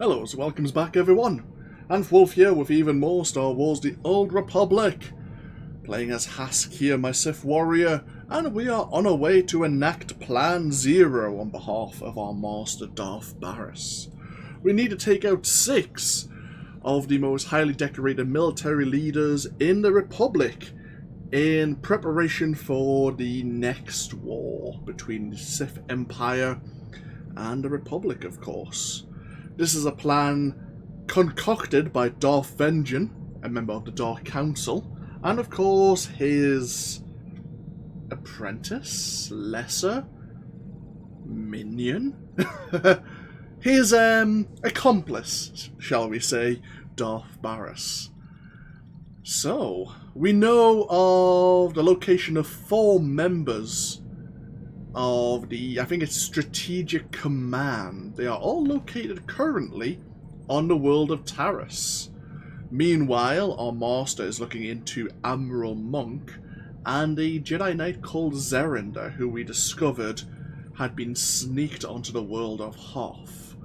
Hello, so welcomes back everyone, and Wolf here with even more Star Wars The Old Republic. Playing as Hask here, my Sith warrior, and we are on our way to enact Plan Zero on behalf of our master Darth Baras. We need to take out 6 of the most highly decorated military leaders in the Republic in preparation for the next war between the Sith Empire and the Republic, of course. This is a plan concocted by Darth Vengeance, a member of the Dark Council, and of course his apprentice, lesser minion, his accomplice, shall we say, Darth Baras. So, we know of the location of 4 members of the, I think it's Strategic Command. They are all located currently on the world of Taris. Meanwhile, our master is looking into Admiral Monk and a Jedi Knight called Zerinder, who we discovered had been sneaked onto the world of Hoth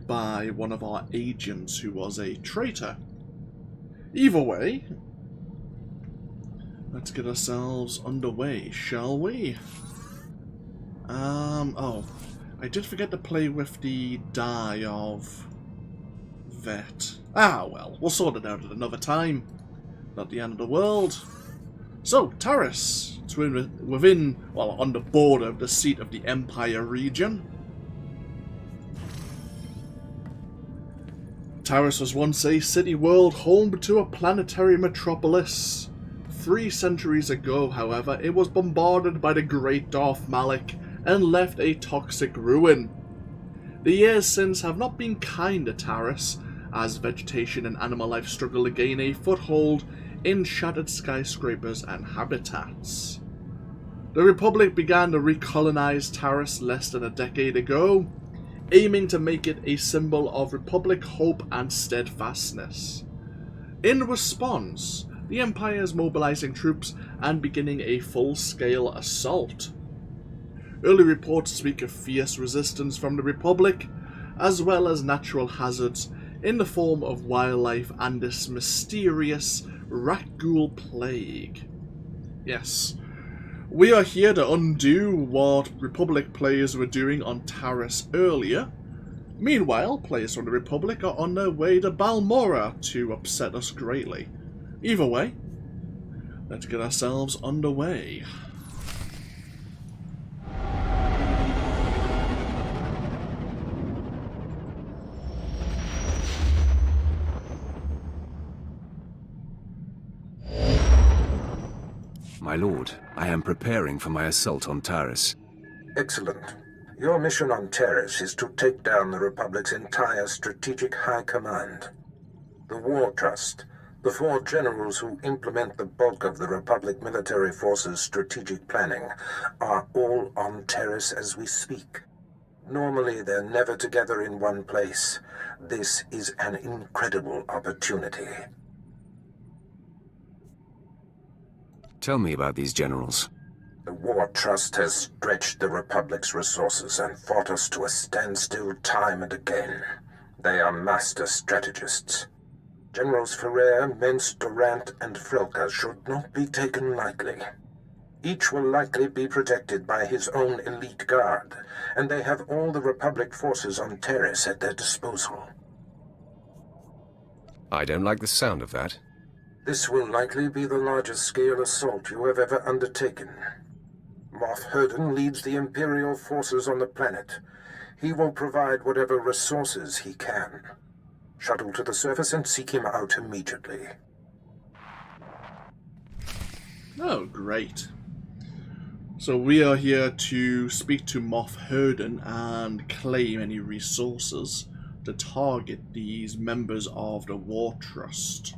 by one of our agents who was a traitor. Either way, let's get ourselves underway, shall we? Oh, I did forget to play with the die of Vet. Ah, well, we'll sort it out at another time. Not the end of the world. So, Taris. It's within, well, on the border of the seat of the Empire region. Taris was once a city-world home to a planetary metropolis. 3 centuries ago, however, it was bombarded by the great Darth Malak and left a toxic ruin. The years since have not been kind to Taris, as vegetation and animal life struggle to gain a foothold in shattered skyscrapers and habitats. The Republic began to recolonize Taris less than a decade ago, aiming to make it a symbol of Republic hope and steadfastness. In response, the Empire is mobilizing troops and beginning a full-scale assault. Early reports speak of fierce resistance from the Republic, as well as natural hazards in the form of wildlife and this mysterious rat-ghoul plague. Yes, we are here to undo what Republic players were doing on Taris earlier. Meanwhile, players from the Republic are on their way to Balmora to upset us greatly. Either way, let's get ourselves underway. My lord, I am preparing for my assault on Taris. Excellent. Your mission on Taris is to take down the Republic's entire strategic high command. The War Trust, the 4 generals who implement the bulk of the Republic military forces' strategic planning, are all on Taris as we speak. Normally, they're never together in one place. This is an incredible opportunity. Tell me about these generals. The War Trust has stretched the Republic's resources and fought us to a standstill time and again. They are master strategists. Generals Ferrer, Mence, Durant, and Frellka should not be taken lightly. Each will likely be protected by his own elite guard, and they have all the Republic forces on Taris at their disposal. I don't like the sound of that. This will likely be the largest scale assault you have ever undertaken. Moff Herden leads the Imperial forces on the planet. He will provide whatever resources he can. Shuttle to the surface and seek him out immediately. Oh, great. So we are here to speak to Moff Herden and claim any resources to target these members of the War Trust.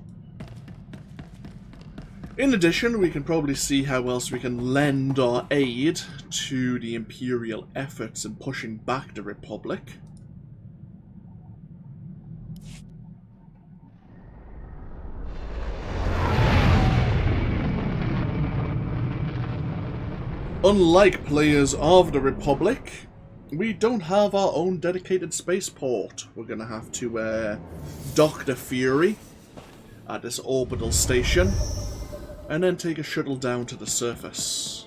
In addition, we can probably see how else we can lend our aid to the Imperial efforts in pushing back the Republic. Unlike players of the Republic, we don't have our own dedicated spaceport. We're going to have to dock the Fury at this orbital station and then take a shuttle down to the surface.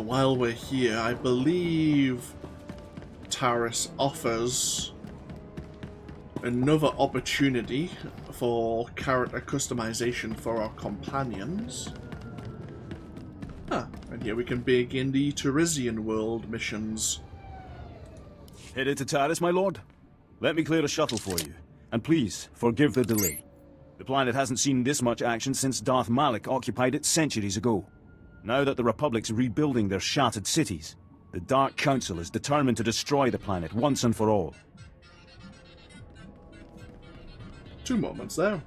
While we're here, I believe Taris offers another opportunity for character customization for our companions. And here we can begin the Tarisian world missions. Headed to Taris, my lord? Let me clear a shuttle for you. And please, forgive the delay. The planet hasn't seen this much action since Darth Malik occupied it centuries ago. Now that the Republic's rebuilding their shattered cities, the Dark Council is determined to destroy the planet once and for all. 2 moments there.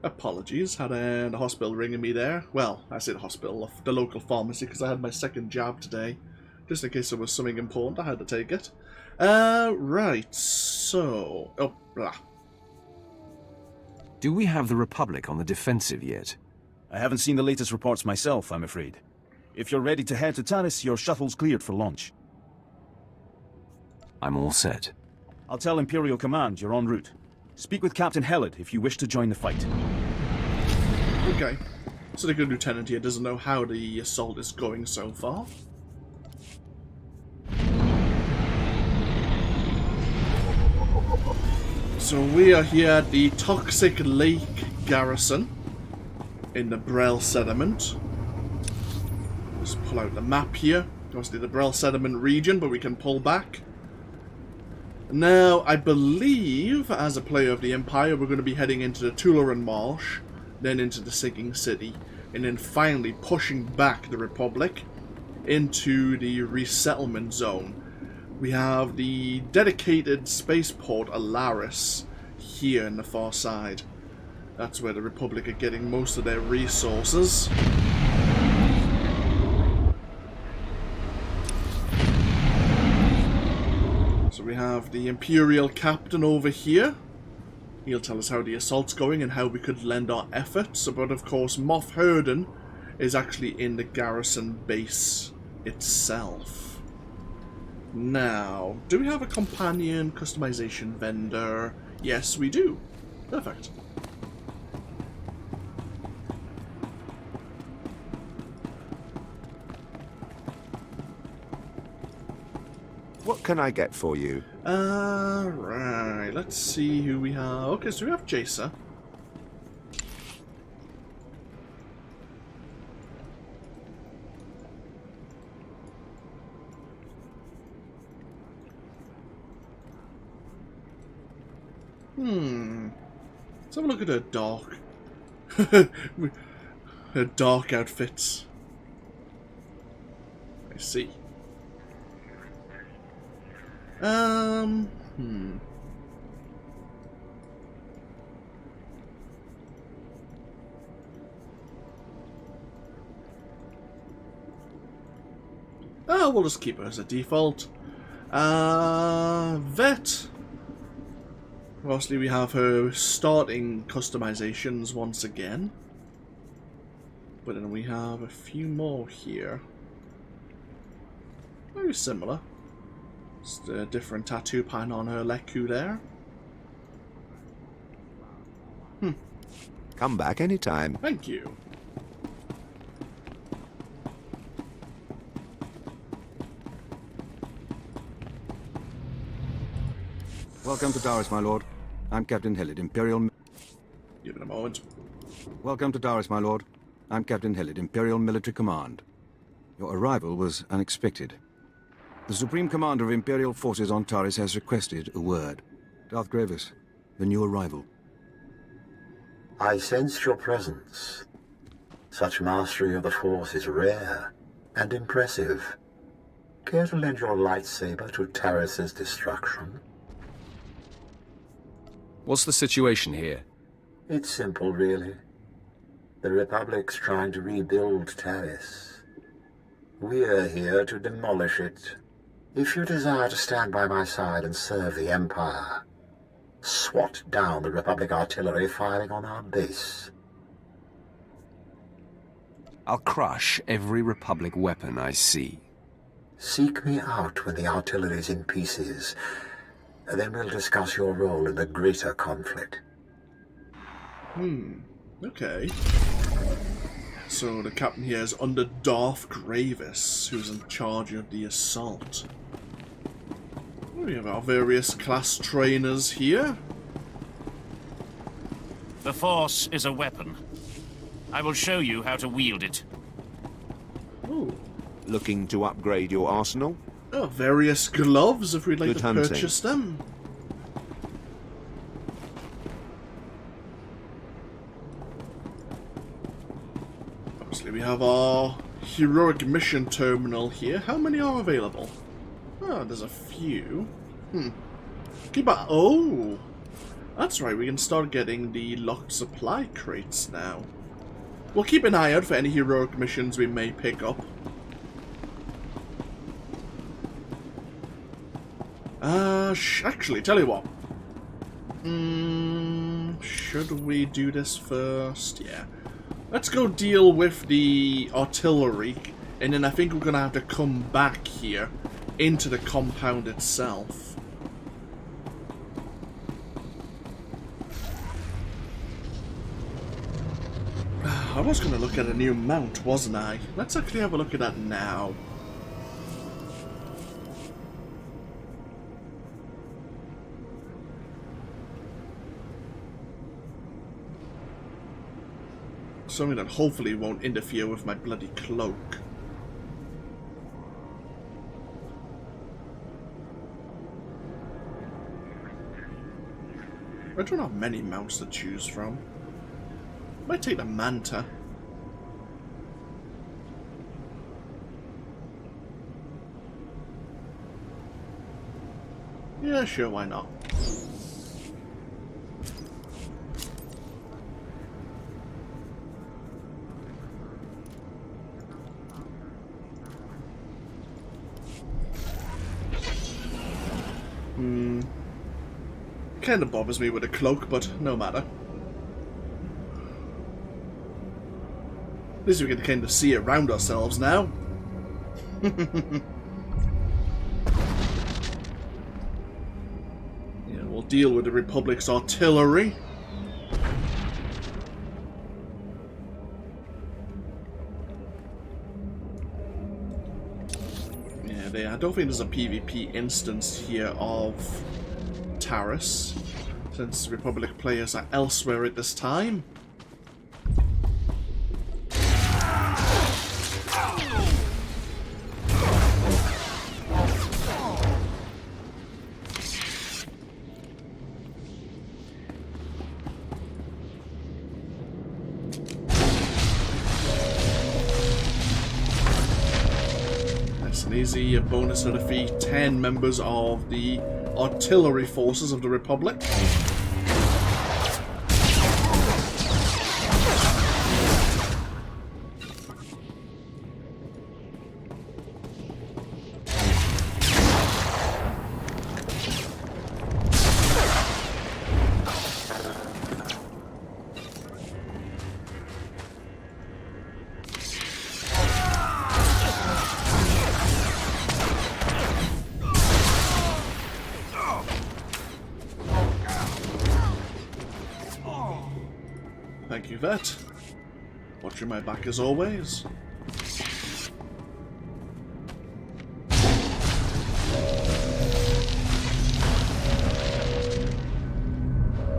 Apologies, had the hospital ringing me there. Well, I say the hospital, the local pharmacy, because I had my second jab today. Just in case there was something important, I had to take it. Right, so... Oh, blah. Do we have the Republic on the defensive yet? I haven't seen the latest reports myself, I'm afraid. If you're ready to head to Taris, your shuttle's cleared for launch. I'm all set. I'll tell Imperial Command you're en route. Speak with Captain Hellard if you wish to join the fight. Okay. So the good lieutenant here doesn't know how the assault is going so far. So we are here at the Toxic Lake Garrison in the Brell Sediment. Let's pull out the map here. Obviously the Brell Sediment region, but we can pull back. Now, I believe, as a player of the Empire, we're going to be heading into the Tularan Marsh, then into the Sinking City, and then finally pushing back the Republic into the resettlement zone. We have the dedicated spaceport Alaris here in the far side. That's where the Republic are getting most of their resources. So we have the Imperial Captain over here. He'll tell us how the assault's going and how we could lend our efforts. But of course, Moff Herden is actually in the garrison base itself. Now, do we have a companion customization vendor? Yes, we do. Perfect. What can I get for you? Right. Let's see who we have. Okay, so we have Jacer. Let's have a look at her dock. her dark outfits. I see. We'll just keep her as a default. Vet. Obviously, we have her starting customizations once again. But then we have a few more here. Very similar. Just a different tattoo pattern on her Leku there. Come back anytime. Thank you. Welcome to Taris, my lord. I'm Captain Hillard, Imperial... Give it a moment. Welcome to Taris, my lord. I'm Captain Hillard, Imperial Military Command. Your arrival was unexpected. The Supreme Commander of Imperial Forces on Taris has requested a word. Darth Gravis, the new arrival. I sense your presence. Such mastery of the Force is rare and impressive. Care to lend your lightsaber to Taris's destruction? What's the situation here? It's simple, really. The Republic's trying to rebuild Taris. We're here to demolish it. If you desire to stand by my side and serve the Empire, swat down the Republic artillery firing on our base. I'll crush every Republic weapon I see. Seek me out when the artillery's in pieces. Then we'll discuss your role in the greater conflict. Okay. So the captain here is under Darth Gravis, who's in charge of the assault. We have our various class trainers here. The Force is a weapon. I will show you how to wield it. Ooh. Looking to upgrade your arsenal? Oh, various gloves if we'd like Good to hunting. purchase them. Obviously, we have our heroic mission terminal here. How many are available? Oh, there's a few. Keep on. Oh, that's right. We can start getting the locked supply crates now. We'll keep an eye out for any heroic missions we may pick up. Actually, tell you what. Should we do this first? Yeah. Let's go deal with the artillery, and then I think we're gonna have to come back here into the compound itself. I was gonna look at a new mount, wasn't I? Let's actually have a look at that now. Something that hopefully won't interfere with my bloody cloak. I don't have many mounts to choose from. Might take the Manta. Yeah, sure, why not? Kinda bothers me with a cloak, but no matter. At least we can kind of see around ourselves now. Yeah, we'll deal with the Republic's artillery. Yeah, I don't think there's a PvP instance here of Taris, since Republic players are elsewhere at this time. an easy bonus to defeat 10 members of the artillery forces of the Republic. Thank you, Vet. Watching my back as always.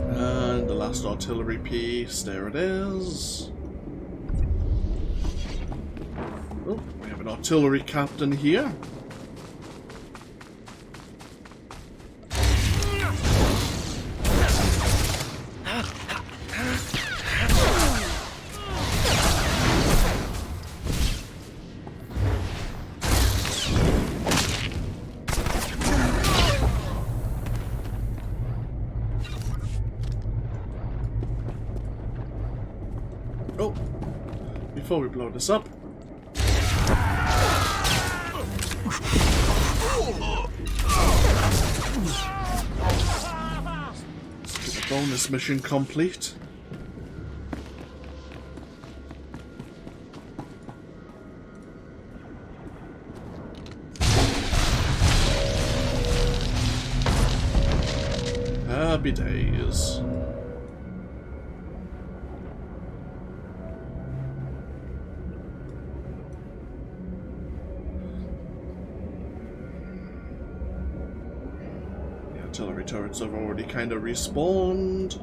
And the last artillery piece, there it is. Oh, we have an artillery captain here. Oh, before we blow this up. Let's get the bonus mission complete. Happy days. Artillery turrets have already kind of respawned.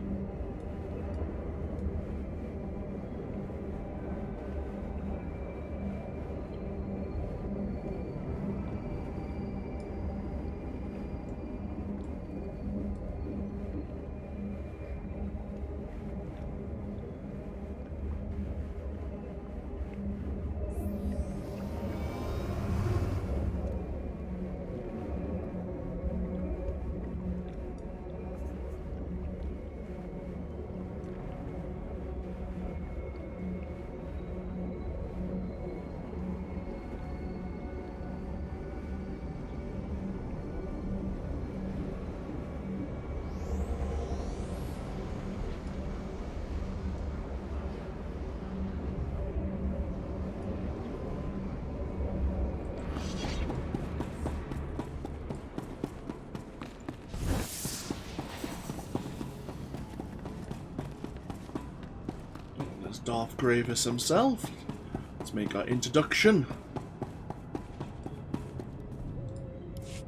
Darth Baras himself. Let's make our introduction.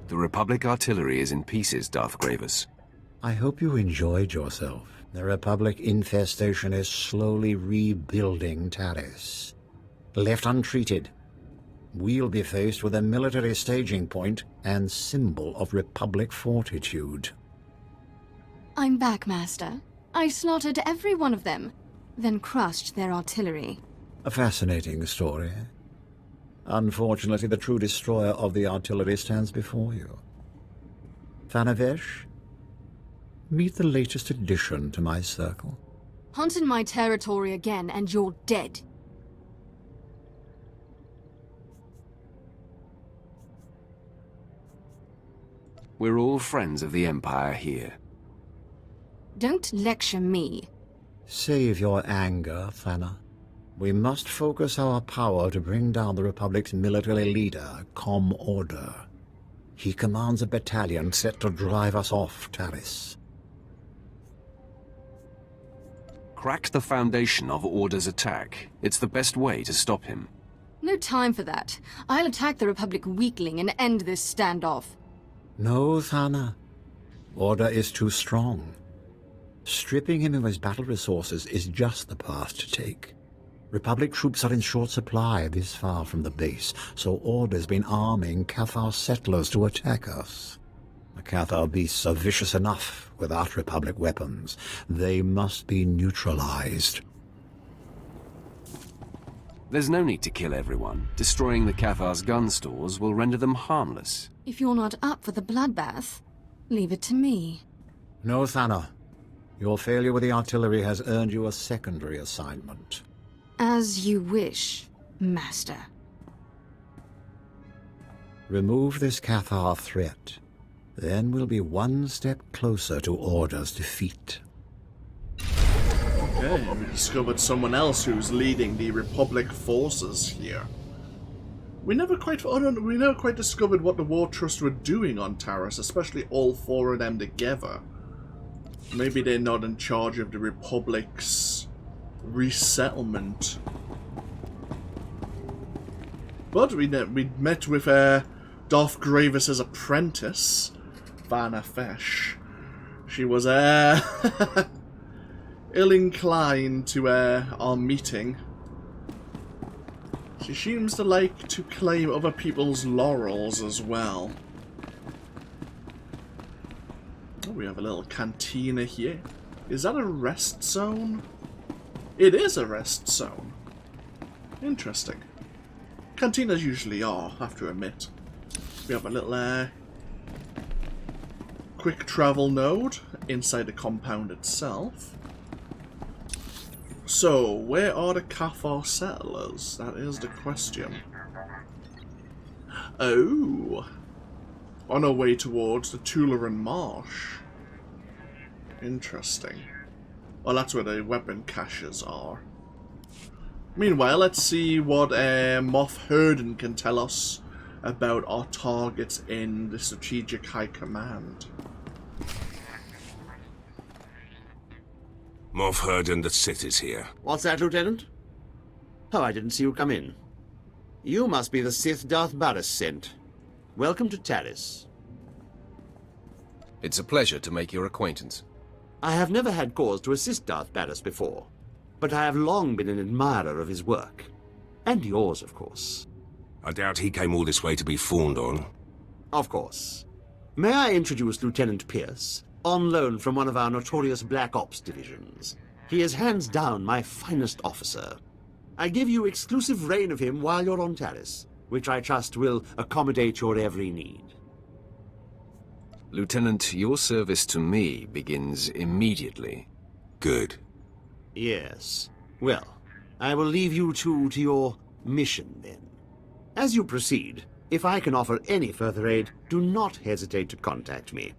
The Republic artillery is in pieces, Darth Baras. I hope you enjoyed yourself. The Republic infestation is slowly rebuilding Taris. Left untreated, we'll be faced with a military staging point and symbol of Republic fortitude. I'm back, Master. I slaughtered every one of them, then crushed their artillery. A fascinating story. Unfortunately, the true destroyer of the artillery stands before you. Thanavesh, meet the latest addition to my circle. Hunt in my territory again, and you're dead. We're all friends of the Empire here. Don't lecture me. Save your anger, Thana. We must focus our power to bring down the Republic's military leader, Com Order. He commands a battalion set to drive us off Taris. Crack the foundation of Order's attack. It's the best way to stop him. No time for that. I'll attack the Republic weakling and end this standoff. No, Thana. Order is too strong. Stripping him of his battle resources is just the path to take. Republic troops are in short supply this far from the base, so Order's been arming Cathar settlers to attack us. The Cathar beasts are vicious enough without Republic weapons. They must be neutralized. There's no need to kill everyone. Destroying the Cathar's gun stores will render them harmless. If you're not up for the bloodbath, leave it to me. No, Thana. Your failure with the artillery has earned you a secondary assignment. As you wish, Master. Remove this Cathar threat. Then we'll be one step closer to Order's defeat. Okay, we discovered someone else who's leading the Republic forces here. We never quite discovered what the War Trust were doing on Taris, especially all four of them together. Maybe they're not in charge of the Republic's resettlement. But we met with Darth Gravis' apprentice, Vanna Fesh. She was ill-inclined to our meeting. She seems to like to claim other people's laurels as well. Oh, we have a little cantina here. Is that a rest zone? It is a rest zone. Interesting. Cantinas usually are, I have to admit. We have a little quick travel node inside the compound itself. So, where are the Cathar settlers? That is the question. Oh! On our way towards the Tularan Marsh. Interesting. Well, that's where the weapon caches are. Meanwhile, let's see what Moff Herden can tell us about our targets in the Strategic High Command. Moff Herden, the Sith is here. What's that, Lieutenant? Oh, I didn't see you come in. You must be the Sith Darth Baras sent. Welcome to Taris. It's a pleasure to make your acquaintance. I have never had cause to assist Darth Baras before, but I have long been an admirer of his work. And yours, of course. I doubt he came all this way to be fawned on. Of course. May I introduce Lieutenant Pierce, on loan from one of our notorious Black Ops divisions. He is hands down my finest officer. I give you exclusive reign of him while you're on Taris, which I trust will accommodate your every need. Lieutenant, your service to me begins immediately. Good. Yes. Well, I will leave you two to your mission then. As you proceed, if I can offer any further aid, do not hesitate to contact me.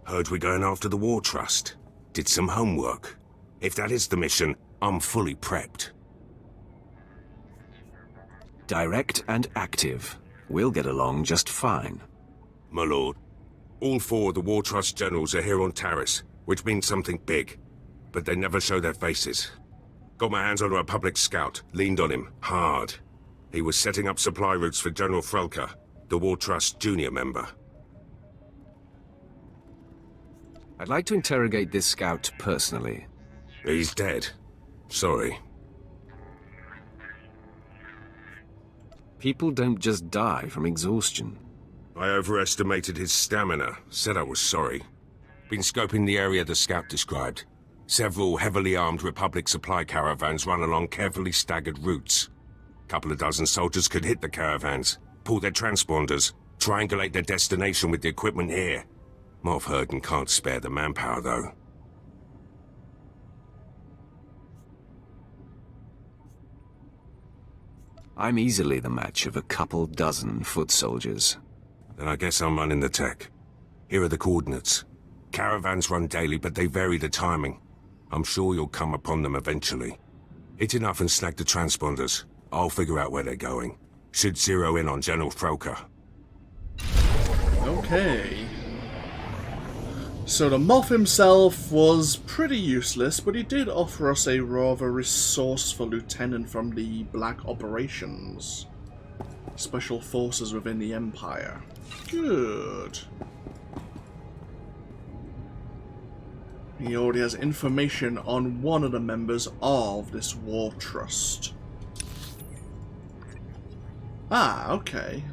Heard we're going after the War Trust. Did some homework. If that is the mission, I'm fully prepped. Direct and active. We'll get along just fine. My lord, all four of the War Trust generals are here on Taris, which means something big. But they never show their faces. Got my hands on a Republic scout, leaned on him, hard. He was setting up supply routes for General Frellka, the War Trust junior member. I'd like to interrogate this scout personally. He's dead. Sorry. People don't just die from exhaustion. I overestimated his stamina. Said I was sorry. Been scoping the area the scout described. Several heavily armed Republic supply caravans run along carefully staggered routes. Couple of dozen soldiers could hit the caravans, pull their transponders, triangulate their destination with the equipment here. Moff Herden can't spare the manpower, though. I'm easily the match of a couple dozen foot soldiers. Then I guess I'm running the tech. Here are the coordinates. Caravans run daily, but they vary the timing. I'm sure you'll come upon them eventually. Hit enough and snag the transponders. I'll figure out where they're going. Should zero in on General Frellka. Okay. So the Moff himself was pretty useless, but he did offer us a rather resourceful lieutenant from the Black Operations. Special forces within the Empire. Good. He already has information on one of the members of this War Trust. Ah, okay.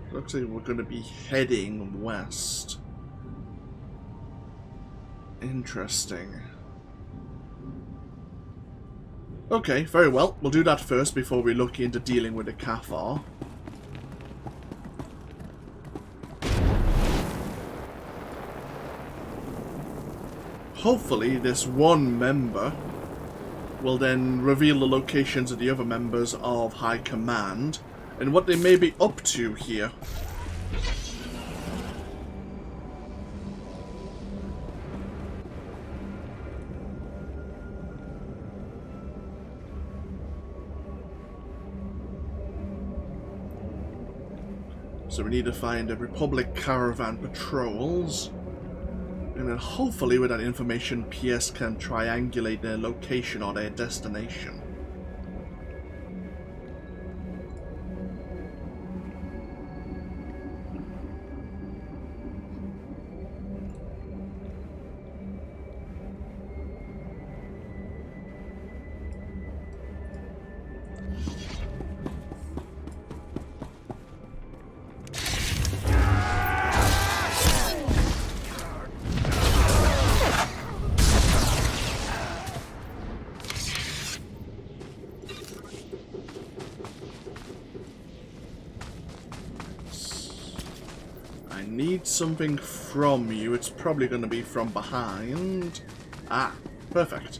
Looks like we're going to be heading west. Interesting. Okay, very well. We'll do that first before we look into dealing with the Cathar. Hopefully this one member will then reveal the locations of the other members of High Command and what they may be up to here. So we need to find the Republic caravan patrols. And then hopefully with that information, PS can triangulate their location or their destination. Need something from you. It's probably going to be from behind. Ah, perfect.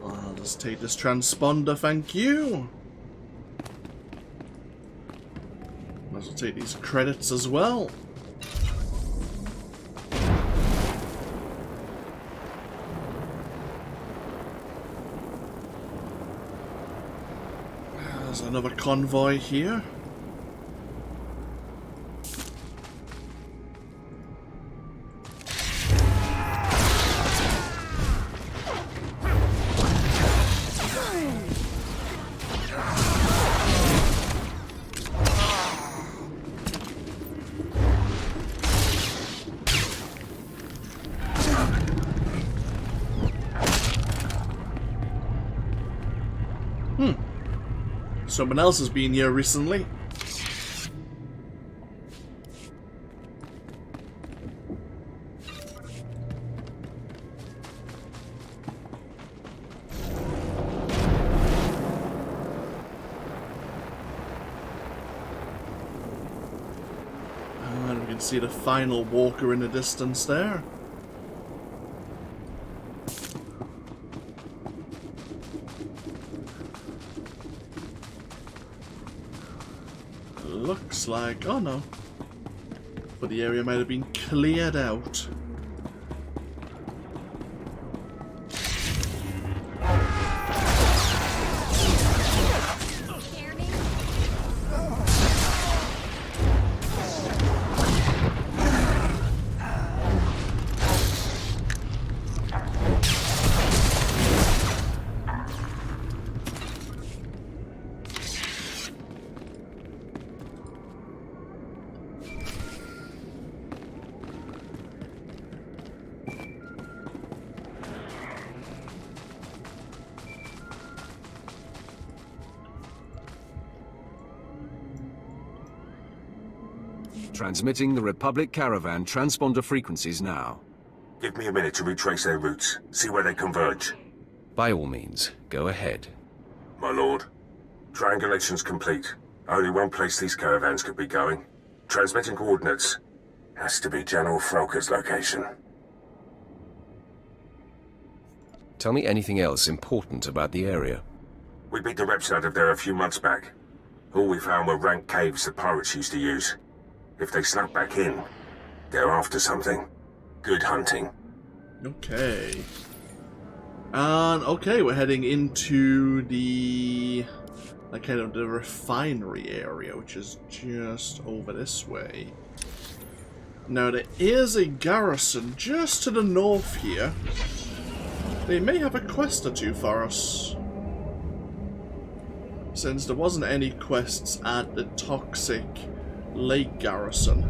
I'll just take this transponder, thank you. Might as well take these credits as well. Another convoy here. Someone else has been here recently. And we can see the final walker in the distance there. Looks like... oh no. But the area might have been cleared out. Transmitting the Republic caravan transponder frequencies now. Give me a minute to retrace their routes, see where they converge. By all means, go ahead. My lord, triangulation's complete. Only one place these caravans could be going. Transmitting coordinates. Has to be General Frellka's location. Tell me anything else important about the area. We beat the reps out of there a few months back. All we found were rank caves the pirates used to use. If they snuck back in, they're after something. Good hunting. Okay. And okay, we're heading into the kind of the refinery area, which is just over this way. Now there is a garrison just to the north here. They may have a quest or two for us. Since there wasn't any quests at the Toxic Lake Garrison.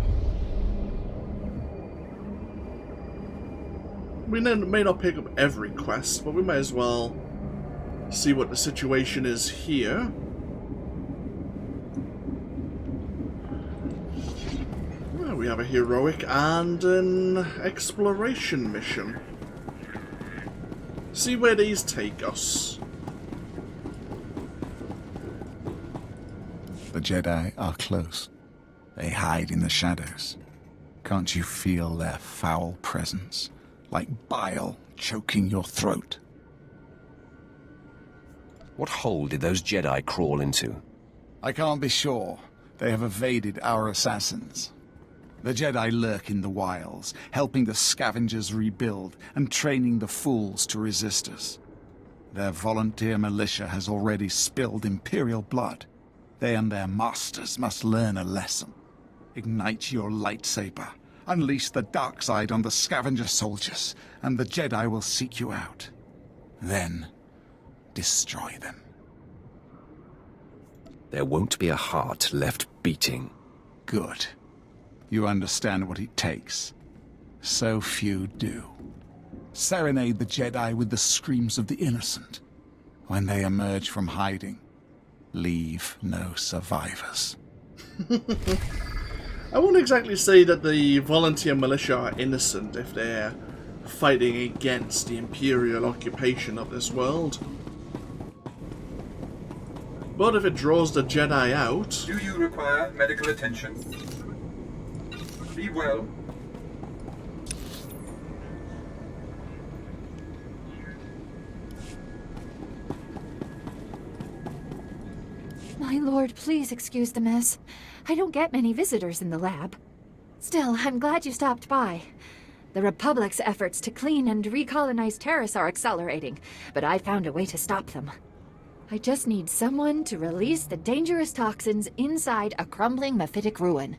We may not pick up every quest, but we may as well see what the situation is here. we have a heroic and an exploration mission. See where these take us. The Jedi are close. They hide in the shadows. Can't you feel their foul presence, like bile choking your throat? What hole did those Jedi crawl into? I can't be sure. They have evaded our assassins. The Jedi lurk in the wilds, helping the scavengers rebuild and training the fools to resist us. Their volunteer militia has already spilled Imperial blood. They and their masters must learn a lesson. Ignite your lightsaber, unleash the dark side on the scavenger soldiers, and the Jedi will seek you out. Then, destroy them. There won't be a heart left beating. Good. You understand what it takes. So few do. Serenade the Jedi with the screams of the innocent. When they emerge from hiding, leave no survivors. I won't exactly say that the volunteer militia are innocent if they're fighting against the Imperial occupation of this world. But if it draws the Jedi out... Do you require medical attention? Be well. My lord, please excuse the mess. I don't get many visitors in the lab. Still, I'm glad you stopped by. The Republic's efforts to clean and recolonize Taris are accelerating, but I found a way to stop them. I just need someone to release the dangerous toxins inside a crumbling mephitic ruin.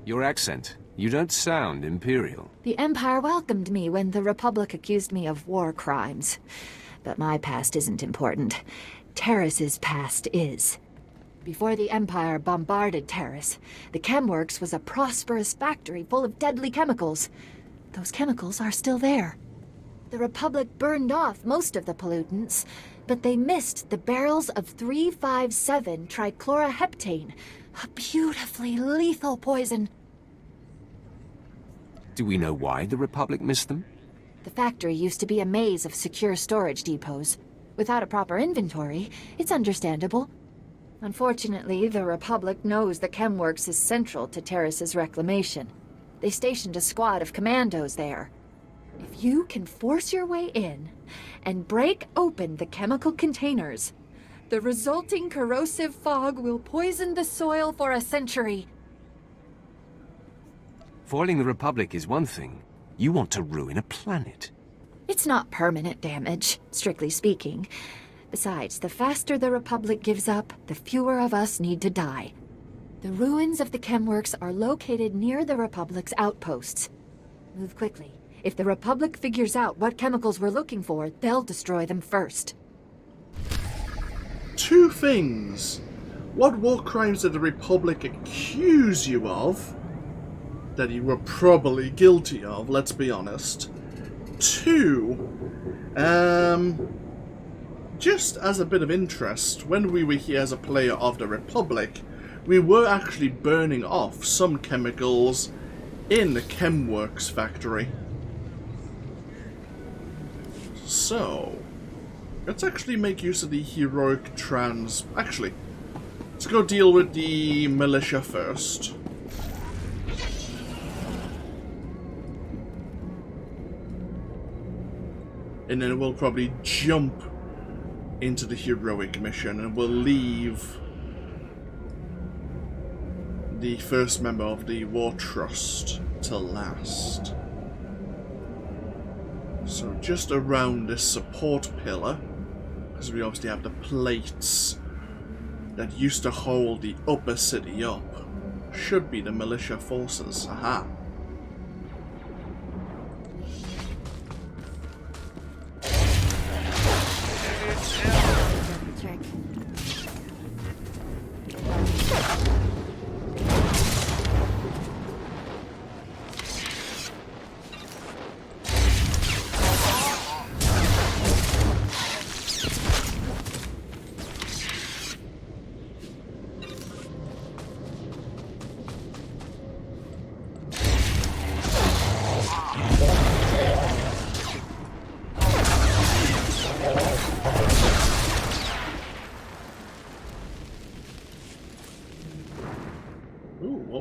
Your accent. You don't sound Imperial. The Empire welcomed me when the Republic accused me of war crimes. But my past isn't important. Taris's past is. Before the Empire bombarded Taris, the Chemworks was a prosperous factory full of deadly chemicals. Those chemicals are still there. The Republic burned off most of the pollutants, but they missed the barrels of 357 trichloroheptane, a beautifully lethal poison. Do we know why the Republic missed them? The factory used to be a maze of secure storage depots. Without a proper inventory, it's understandable. Unfortunately, the Republic knows the Chemworks is central to Taris's reclamation. They stationed a squad of commandos there. If you can force your way in and break open the chemical containers, the resulting corrosive fog will poison the soil for a century. Foiling the Republic is one thing. You want to ruin a planet. It's not permanent damage, strictly speaking. Besides, the faster the Republic gives up, the fewer of us need to die. The ruins of the Chemworks are located near the Republic's outposts. Move quickly. If the Republic figures out what chemicals we're looking for, they'll destroy them first. Two things. What war crimes did the Republic accuse you of? That you were probably guilty of, let's be honest. Two, just as a bit of interest, when we were here as a player of the Republic, we were actually burning off some chemicals in the Chemworks factory. So, let's actually make use of the heroic trans... Actually, let's go deal with the militia first. And then we'll probably jump into the heroic mission and we'll leave the first member of the War Trust to last. So just around this support pillar, because we obviously have the plates that used to hold the upper city up, should be the militia forces. Aha. Check.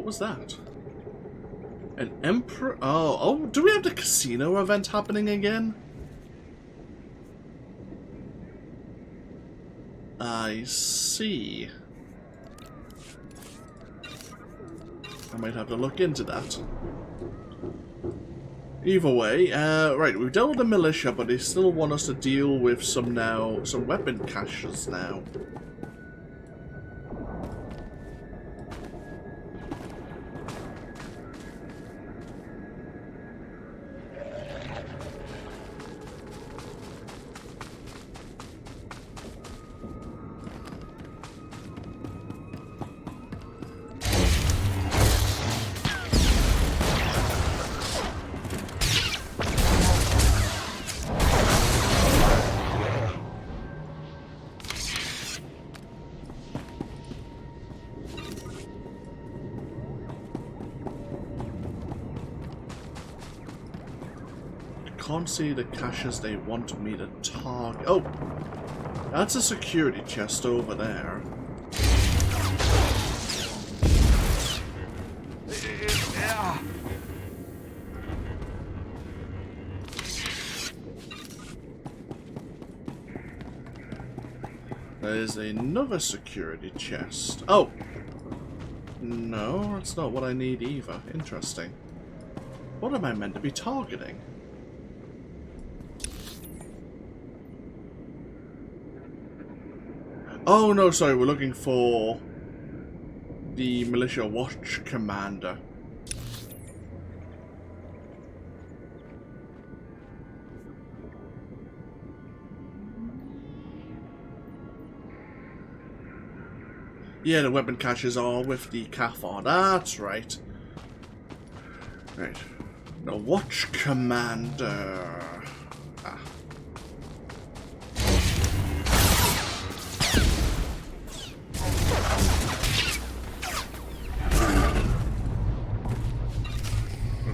what was that? An emperor... Oh, do we have the casino event happening again? I see. I might have to look into that. Either way, right, we've dealt with the militia, but they still want us to deal with some weapon caches now. Can't see the caches they want me to target. Oh, that's a security chest over there. There's another security chest. Oh! No, that's not what I need either. Interesting. What am I meant to be targeting? Oh no, sorry, we're looking for the militia watch commander. Yeah, the weapon caches are with the Cathar. That's right. Right. The watch commander. Ah.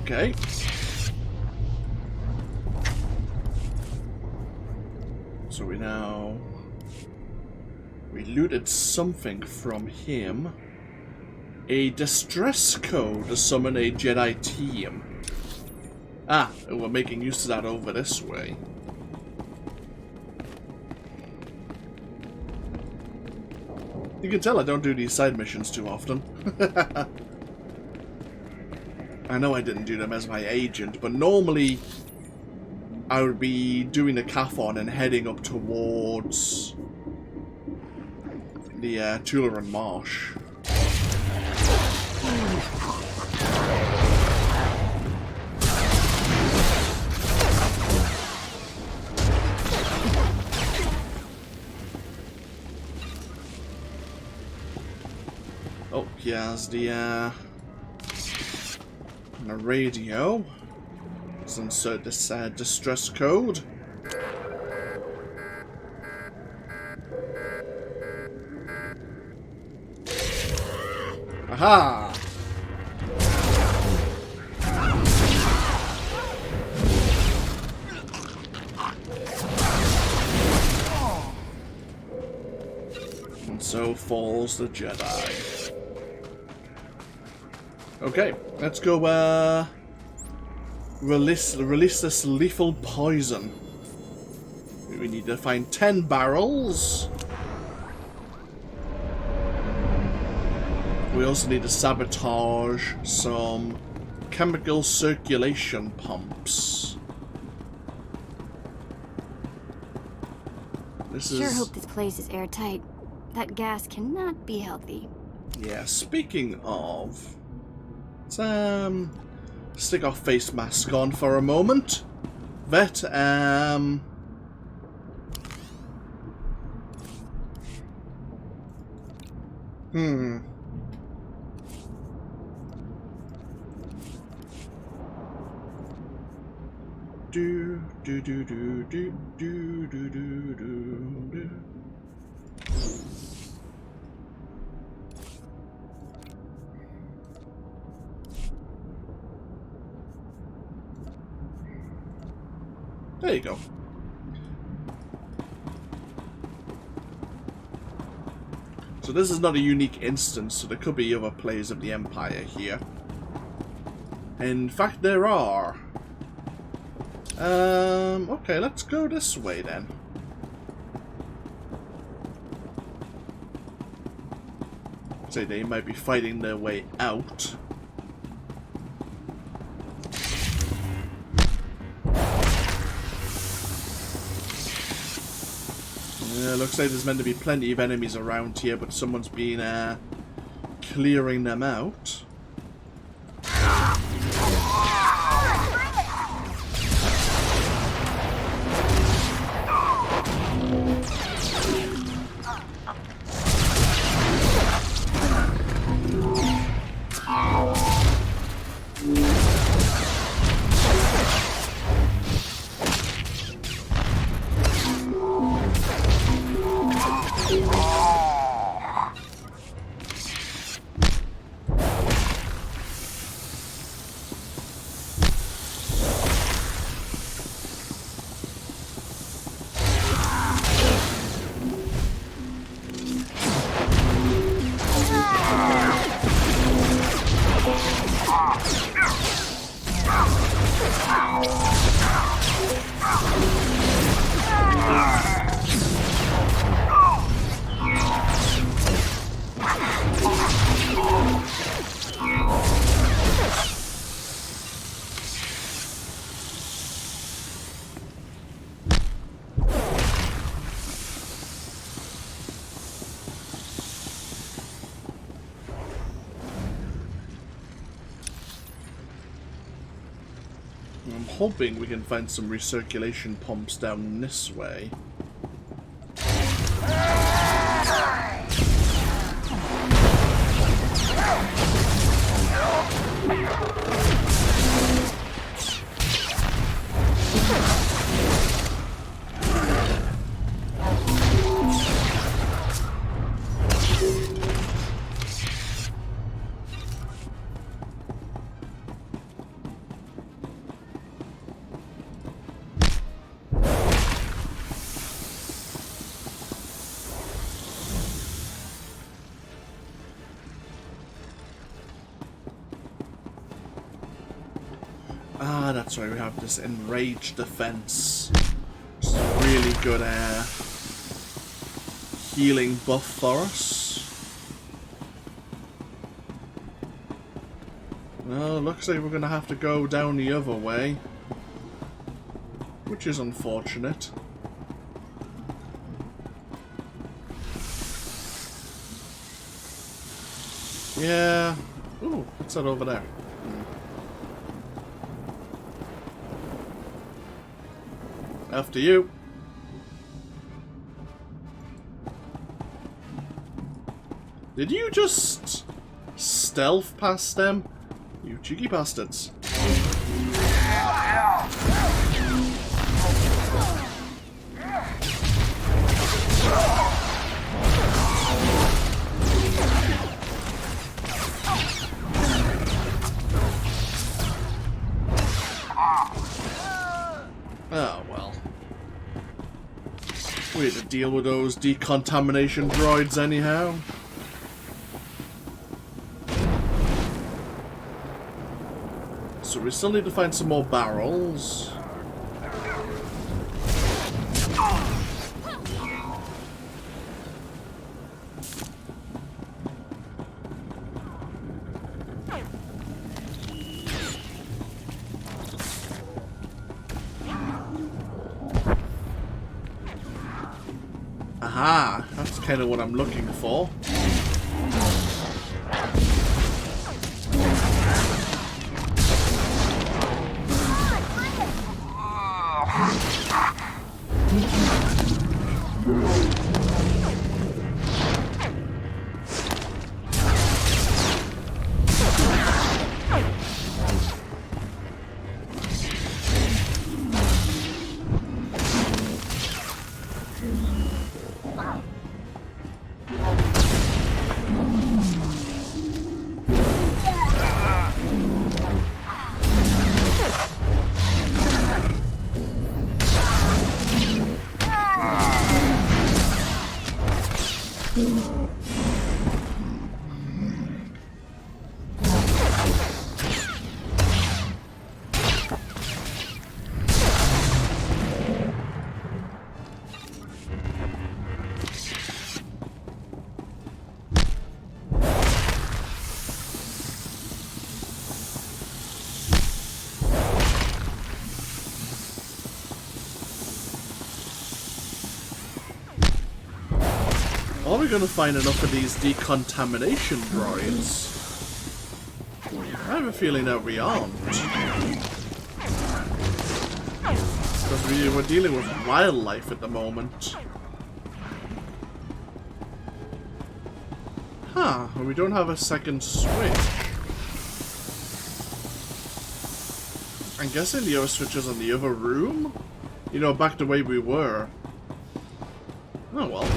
Okay. So we looted something from him. A distress code to summon a Jedi team. Ah, we're making use of that over this way. You can tell I don't do these side missions too often. I know I didn't do them as my agent, but normally I would be doing the Cathon and heading up towards the Tularan Marsh. Oh, here's the radio. Let's insert this distress code. Aha! And so falls the Jedi. Okay, let's go, release this lethal poison. We need to find 10 barrels. We also need to sabotage some chemical circulation pumps. Sure hope this place is airtight. That gas cannot be healthy. Yeah, speaking of... Let's, stick our face mask on for a moment. Vet, Do do do do do do do do do. There you go. So this is not a unique instance, so there could be other players of the Empire here. In fact, there are. Okay, let's go this way then. Say they might be fighting their way out. Yeah, looks like there's meant to be plenty of enemies around here, but someone's been clearing them out. I'm hoping we can find some recirculation pumps down this way. Ah, that's why we have this enraged defense. It's a really good healing buff for us. Well, looks like we're gonna have to go down the other way, which is unfortunate. Yeah. Ooh, what's that over there? After you. Did you just stealth past them? You cheeky bastards. Oh well. We had to deal with those decontamination droids anyhow. So we still need to find some more barrels. Aha, that's kind of what I'm looking for. Are we gonna find enough of these decontamination droids? I have a feeling that we aren't. Because we're dealing with wildlife at the moment. Huh, we don't have a second switch. I'm guessing the other switch is in the other room? You know, back the way we were. Oh well.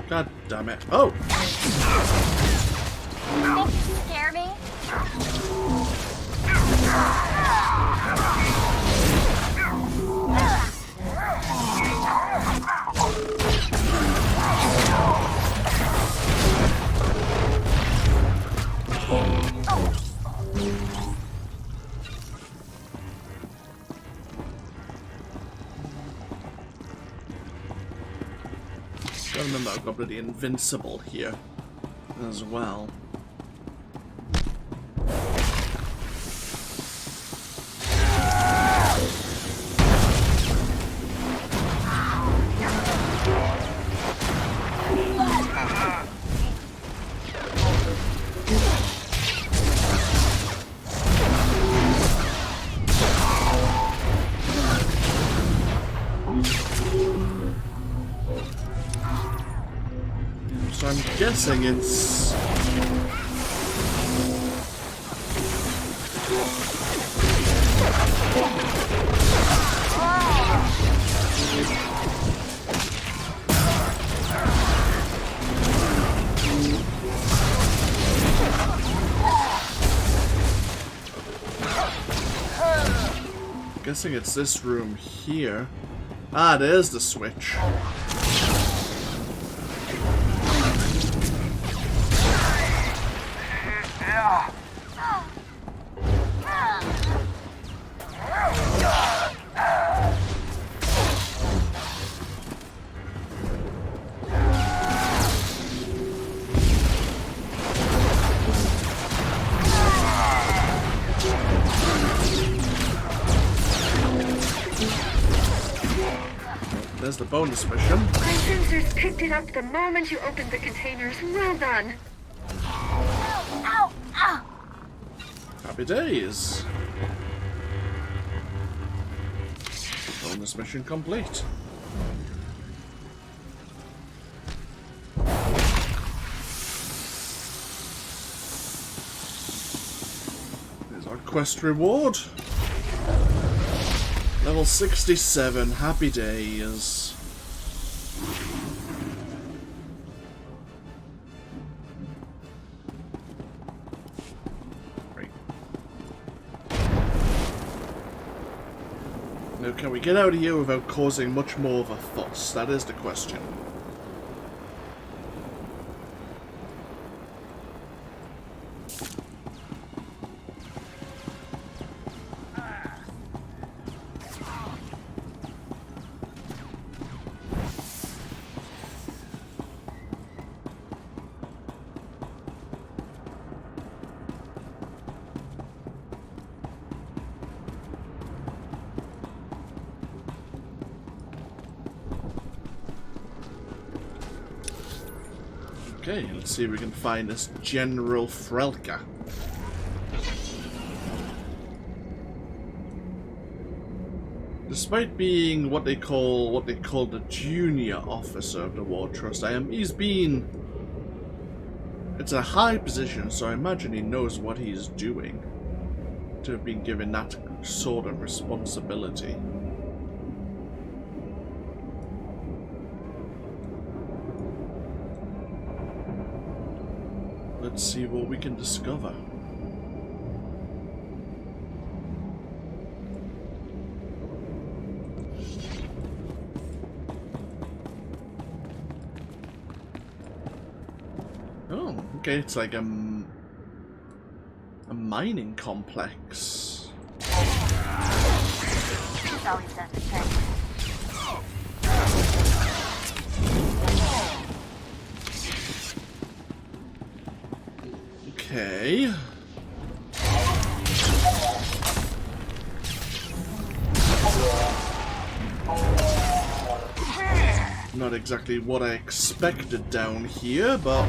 God damn it. Oh! You think you scare me? I remember I've got bloody invincible here as well. So I'm guessing it's... guessing it's this room here. Ah, there's the switch. There's the bonus mission. My sensors picked it up the moment you opened the containers. Well done. Ow! Ow! Happy days. Bonus mission complete. There's our quest reward. Level 67, happy days. Right. Now, can we get out of here without causing much more of a fuss? That is the question. Okay, let's see if we can find this General Frellka. Despite being what they call the junior officer of the War Trust, he's been It's a high position, so I imagine he knows what he's doing to have been given that sort of responsibility. Let's see what we can discover. Oh, okay, it's like a mining complex. This always does the trick. Okay. Not exactly what I expected down here, but...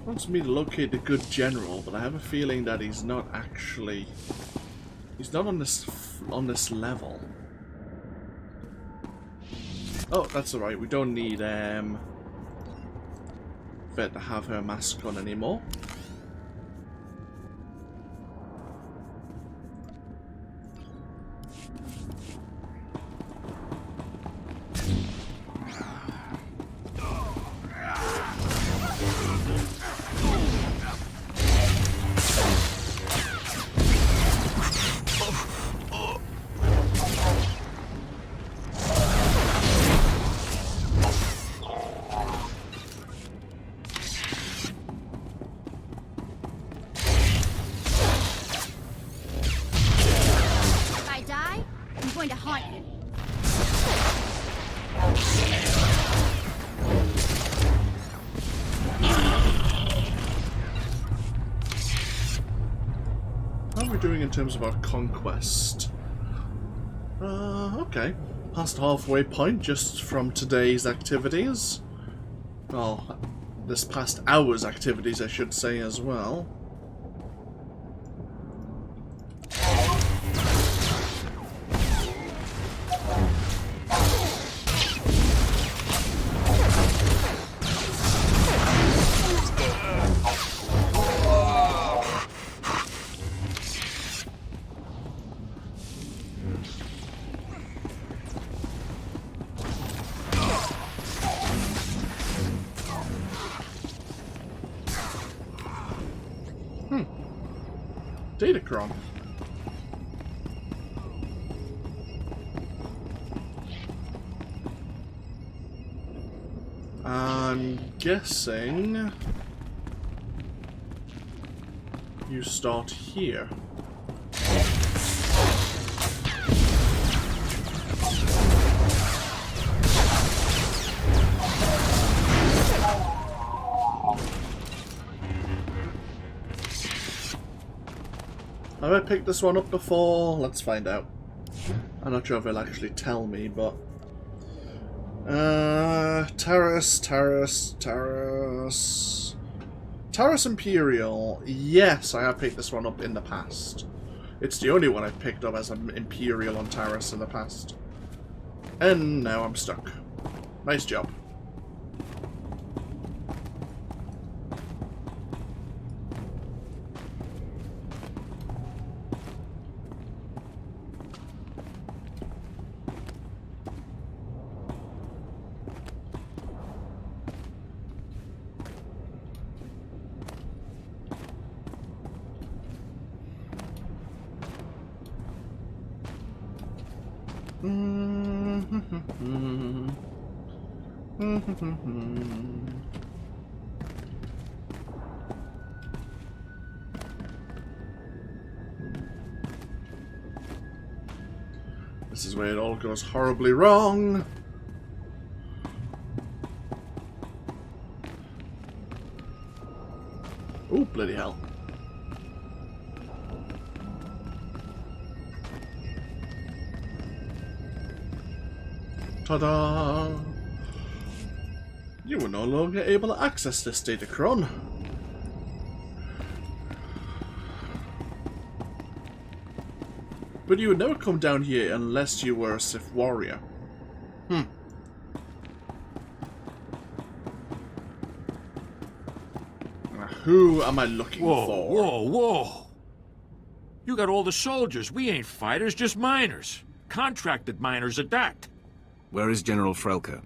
wants me to locate the good general, but I have a feeling that he's not actually... He's not on this level. Oh, that's alright. We don't need Vet to have her mask on anymore. In terms of our conquest. Okay. Past the halfway point just from today's activities. Well, this past hour's activities, I should say, as well. Datacron. I'm guessing you start here. Have I picked this one up before? Let's find out. I'm not sure if it'll actually tell me, but... Taris Imperial. Yes, I have picked this one up in the past. It's the only one I've picked up as an Imperial on Taris in the past. And now I'm stuck. Nice job. This is where it all goes horribly wrong. Oh, bloody hell. Ta-da! You were no longer able to access this datacron. But you would never come down here unless you were a Sith warrior. Who am I looking for? Whoa! You got all the soldiers. We ain't fighters, just miners. Contracted miners at that. Where is General Frellka?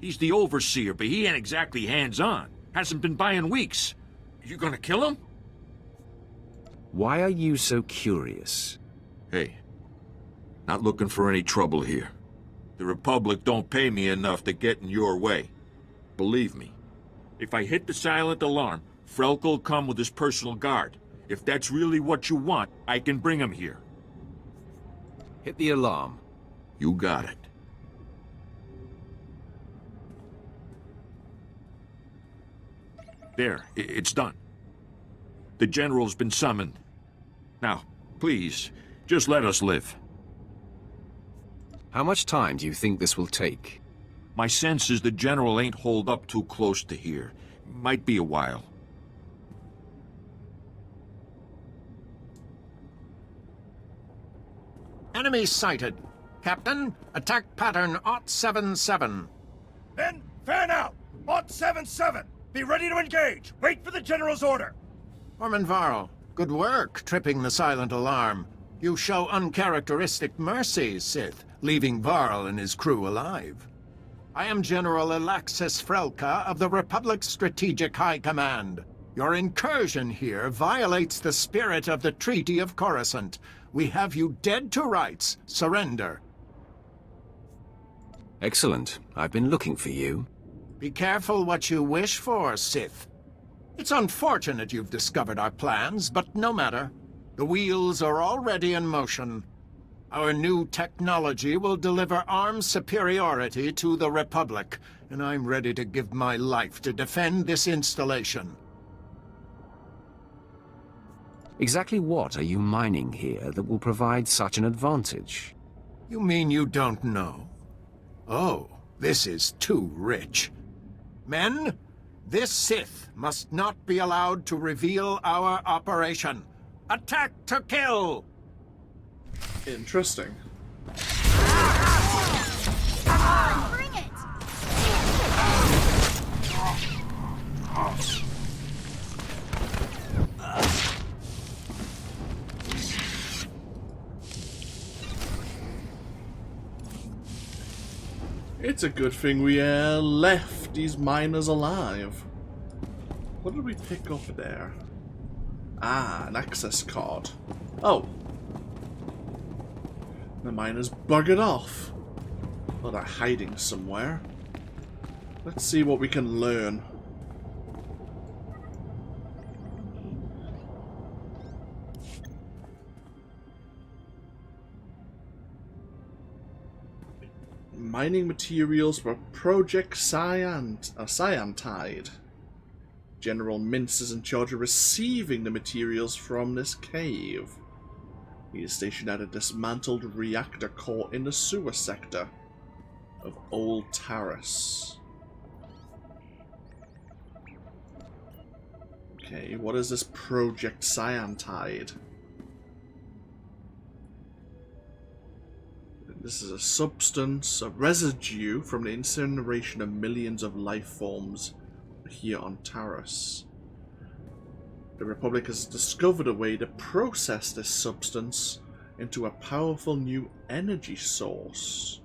He's the overseer, but he ain't exactly hands-on. Hasn't been by in weeks. You gonna kill him? Why are you so curious? Hey, not looking for any trouble here. The Republic don't pay me enough to get in your way. Believe me. If I hit the silent alarm, Frellka will come with his personal guard. If that's really what you want, I can bring him here. Hit the alarm. You got it. There, it's done. The General's been summoned. Now, please, just let us live. How much time do you think this will take? My sense is the General ain't holed up too close to here. Might be a while. Enemy sighted. Captain, attack pattern 077. Then, fan out! 077! Be ready to engage! Wait for the General's order! Orman Varl, good work tripping the silent alarm. You show uncharacteristic mercy, Sith, leaving Varl and his crew alive. I am General Alexis Frellka of the Republic's Strategic High Command. Your incursion here violates the spirit of the Treaty of Coruscant. We have you dead to rights. Surrender. Excellent. I've been looking for you. Be careful what you wish for, Sith. It's unfortunate you've discovered our plans, but no matter. The wheels are already in motion. Our new technology will deliver arms superiority to the Republic, and I'm ready to give my life to defend this installation. Exactly what are you mining here that will provide such an advantage? You mean you don't know? Oh, this is too rich. Men, this Sith must not be allowed to reveal our operation. Attack to kill! Interesting. Bring it! It's a good thing we left these miners alive. What did we pick up there? Ah, an access card. Oh. The miners buggered off. Well, they're hiding somewhere. Let's see what we can learn. Mining materials for Project Scientide. General Mince is in charge of receiving the materials from this cave. He is stationed at a dismantled reactor core in the sewer sector of Old Taris. Okay, what is this Project Scientide? This is a substance, a residue from the incineration of millions of life forms here on Taris. The Republic has discovered a way to process this substance into a powerful new energy source.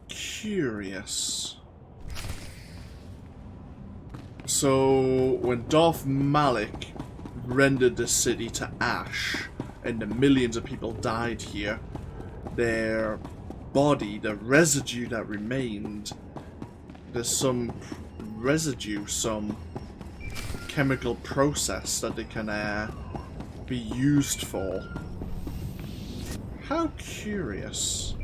Curious. So, when Darth Malik rendered the city to ash, and the millions of people died here, their body, the residue that remained, there's some residue, some chemical process that they can be used for. How curious.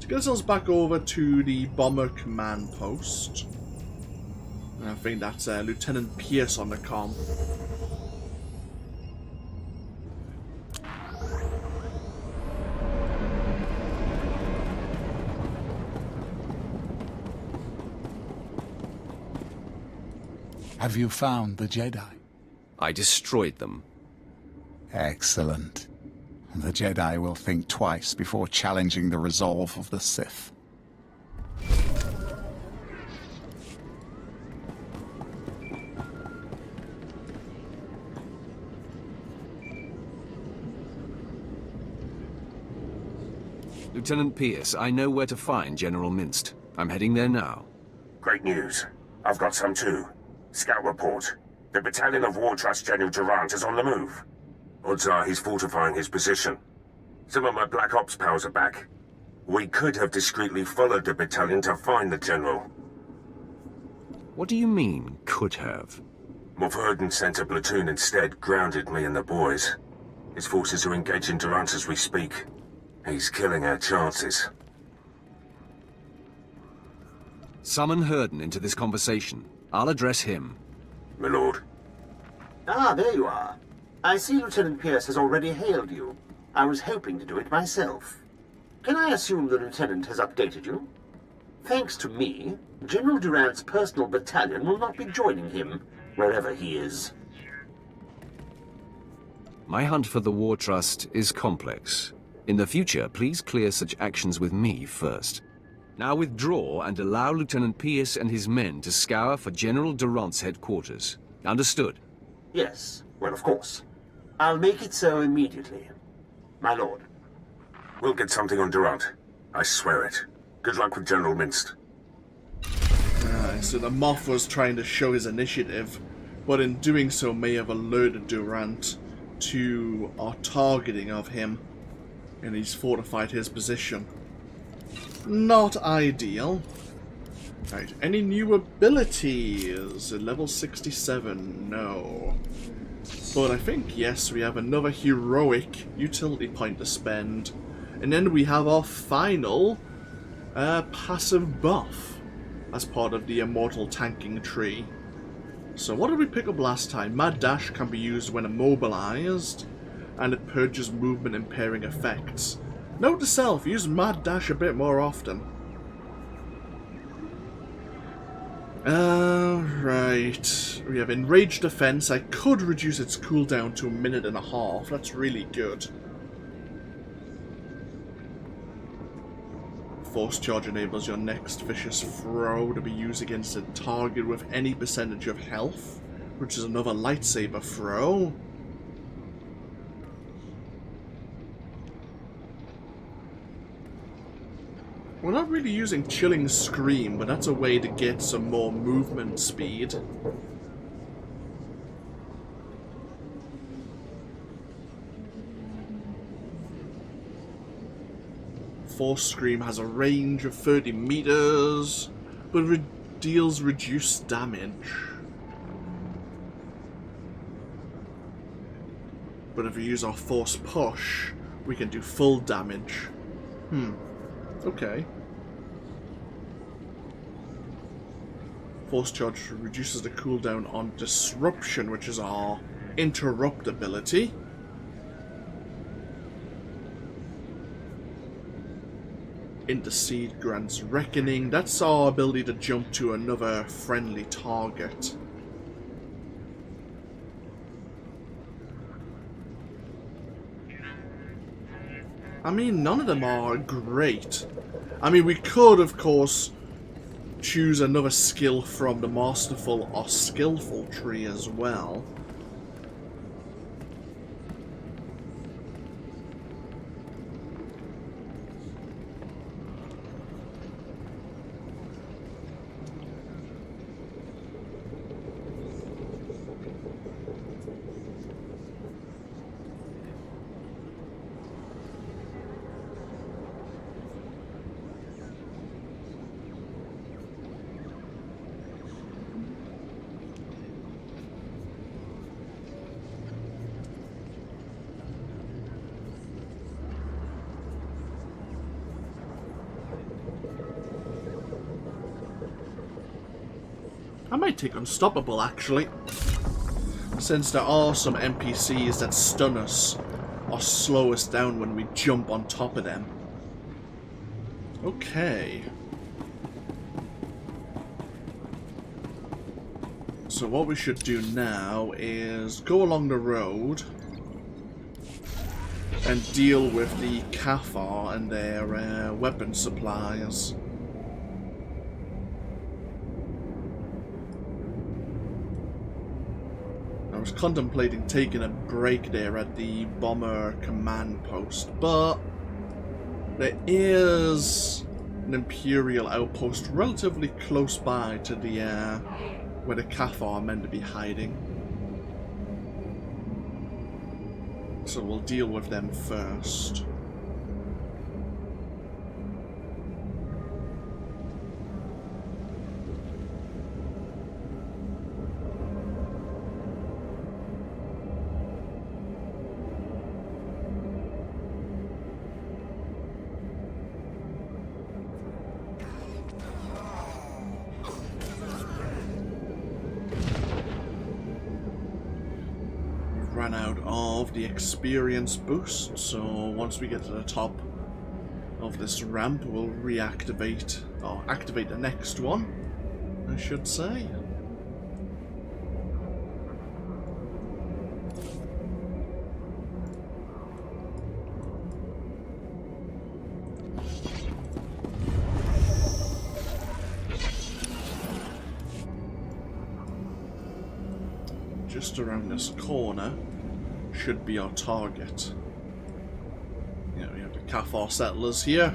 To get ourselves back over to the bomber command post. And I think that's Lieutenant Pierce on the comm. Have you found the Jedi? I destroyed them. Excellent. The Jedi will think twice before challenging the resolve of the Sith. Lieutenant Pierce, I know where to find General Minst. I'm heading there now. Great news. I've got some too. Scout report. The battalion of War Trust General Durant is on the move. Odds are he's fortifying his position. Some of my Black Ops pals are back. We could have discreetly followed the battalion to find the General. What do you mean, could have? Mulverden sent a platoon instead, grounded me and the boys. His forces are engaging Durant as we speak. He's killing our chances. Summon Herden into this conversation. I'll address him. My lord. Ah, there you are. I see Lieutenant Pierce has already hailed you. I was hoping to do it myself. Can I assume the Lieutenant has updated you? Thanks to me, General Durant's personal battalion will not be joining him, wherever he is. My hunt for the War Trust is complex. In the future, please clear such actions with me first. Now withdraw and allow Lieutenant Pierce and his men to scour for General Durant's headquarters. Understood? Yes, well, of course. I'll make it so immediately. My lord. We'll get something on Durant. I swear it. Good luck with General Minst. So the Moff was trying to show his initiative, but in doing so may have alerted Durant to our targeting of him, and he's fortified his position. Not ideal. Right, any new abilities? At level 67, no. But I think, yes, we have another heroic utility point to spend. And then we have our final passive buff as part of the immortal tanking tree. So what did we pick up last time? Mad Dash can be used when immobilized, and it purges movement impairing effects. Note to self, use Mad Dash a bit more often. Right. We have Enraged Defense. I could reduce its cooldown to 1.5 minutes. That's really good. Force Charge enables your next vicious throw to be used against a target with any percentage of health, which is another lightsaber throw. We're not really using Chilling Scream, but that's a way to get some more movement speed. Force Scream has a range of 30 meters, but deals reduced damage. But if we use our Force Push, we can do full damage. Okay. Force Charge reduces the cooldown on Disruption, which is our interrupt ability. Intercede grants Reckoning. That's our ability to jump to another friendly target. I mean, none of them are great. I mean, we could, of course, choose another skill from the Masterful or Skillful tree as well. I might take Unstoppable, actually. Since there are some NPCs that stun us or slow us down when we jump on top of them. Okay. So what we should do now is go along the road and deal with the Cathar and their weapon supplies. I was contemplating taking a break there at the bomber command post, but there is an Imperial outpost relatively close by to the where the Cathar are meant to be hiding. So we'll deal with them first. Ran out of the experience boost, so once we get to the top of this ramp, we'll reactivate, or activate the next one, I should say. Just around this corner should be our target. Yeah, we have the Cathar settlers here.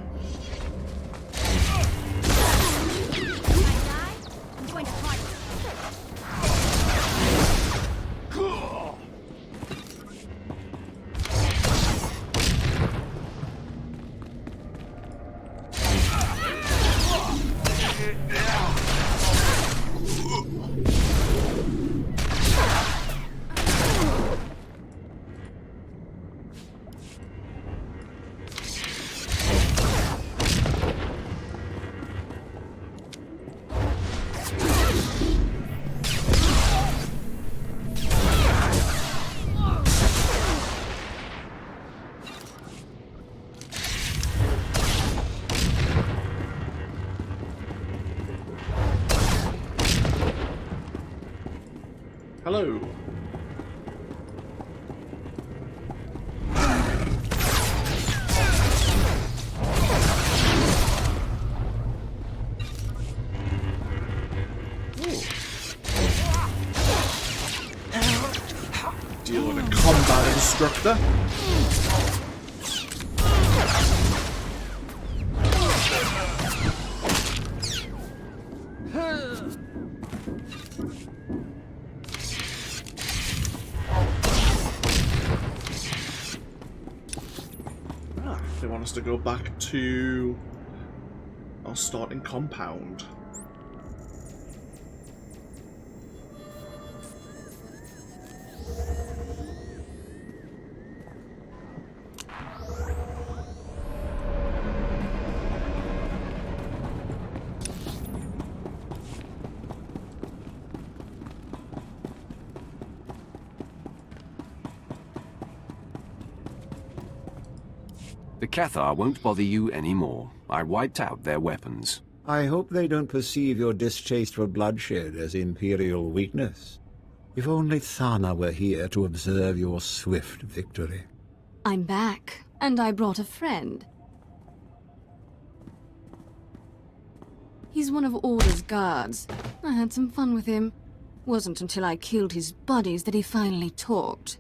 Hello. Deal with a combat instructor. They want us to go back to our starting compound. The Cathar won't bother you anymore. I wiped out their weapons. I hope they don't perceive your distaste for bloodshed as Imperial weakness. If only Thana were here to observe your swift victory. I'm back, and I brought a friend. He's one of Order's guards. I had some fun with him. Wasn't until I killed his buddies that he finally talked.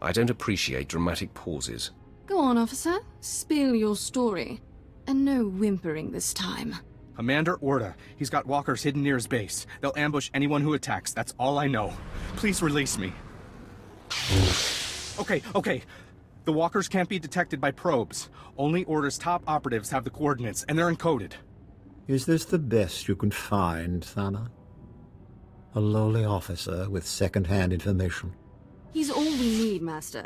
I don't appreciate dramatic pauses. Go on, officer. Spill your story. And no whimpering this time. Commander Orda. He's got walkers hidden near his base. They'll ambush anyone who attacks. That's all I know. Please release me. Okay. The walkers can't be detected by probes. Only Order's top operatives have the coordinates, and they're encoded. Is this the best you can find, Thana? A lowly officer with second-hand information? He's all we need, Master.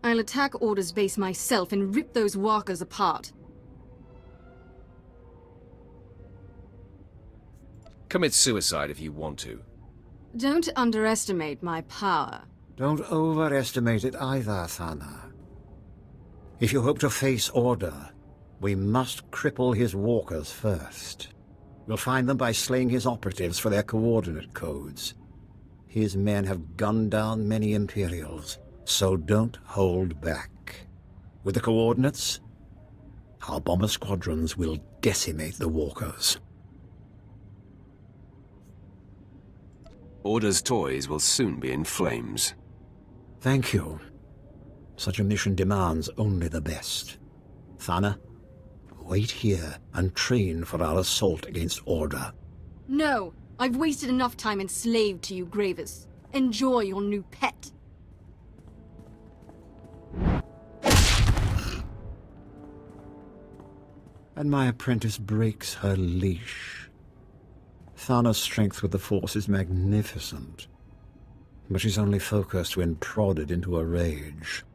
I'll attack Order's base myself and rip those walkers apart. Commit suicide if you want to. Don't underestimate my power. Don't overestimate it either, Thana. If you hope to face Order, we must cripple his walkers first. We'll find them by slaying his operatives for their coordinate codes. His men have gunned down many Imperials, so don't hold back. With the coordinates, our bomber squadrons will decimate the walkers. Order's toys will soon be in flames. Thank you. Such a mission demands only the best. Thana, wait here and train for our assault against Order. No! I've wasted enough time enslaved to you, Gravis. Enjoy your new pet. And my apprentice breaks her leash. Thana's strength with the Force is magnificent, but she's only focused when prodded into a rage.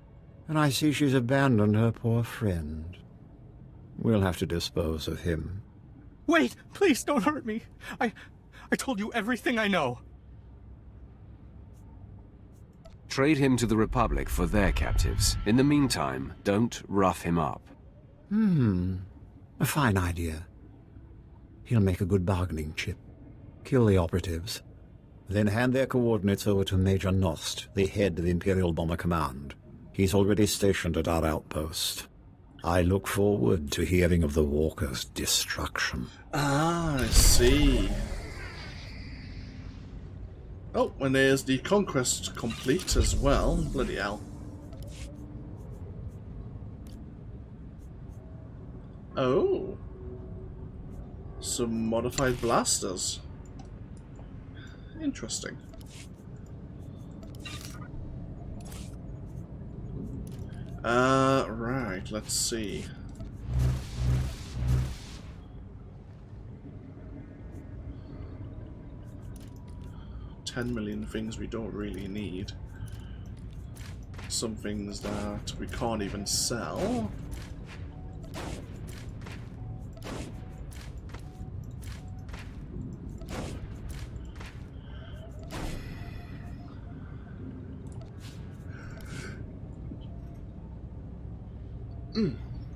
And I see she's abandoned her poor friend. We'll have to dispose of him. Wait! Please don't hurt me! I told you everything I know. Trade him to the Republic for their captives. In the meantime, don't rough him up. A fine idea. He'll make a good bargaining chip. Kill the operatives, then hand their coordinates over to Major Nost, the head of Imperial Bomber Command. He's already stationed at our outpost. I look forward to hearing of the Walker's destruction. Ah, I see. Oh, and there's the conquest complete as well. Bloody hell. Oh. Some modified blasters. Interesting. Right, let's see. $10 million things we don't really need. Some things that we can't even sell.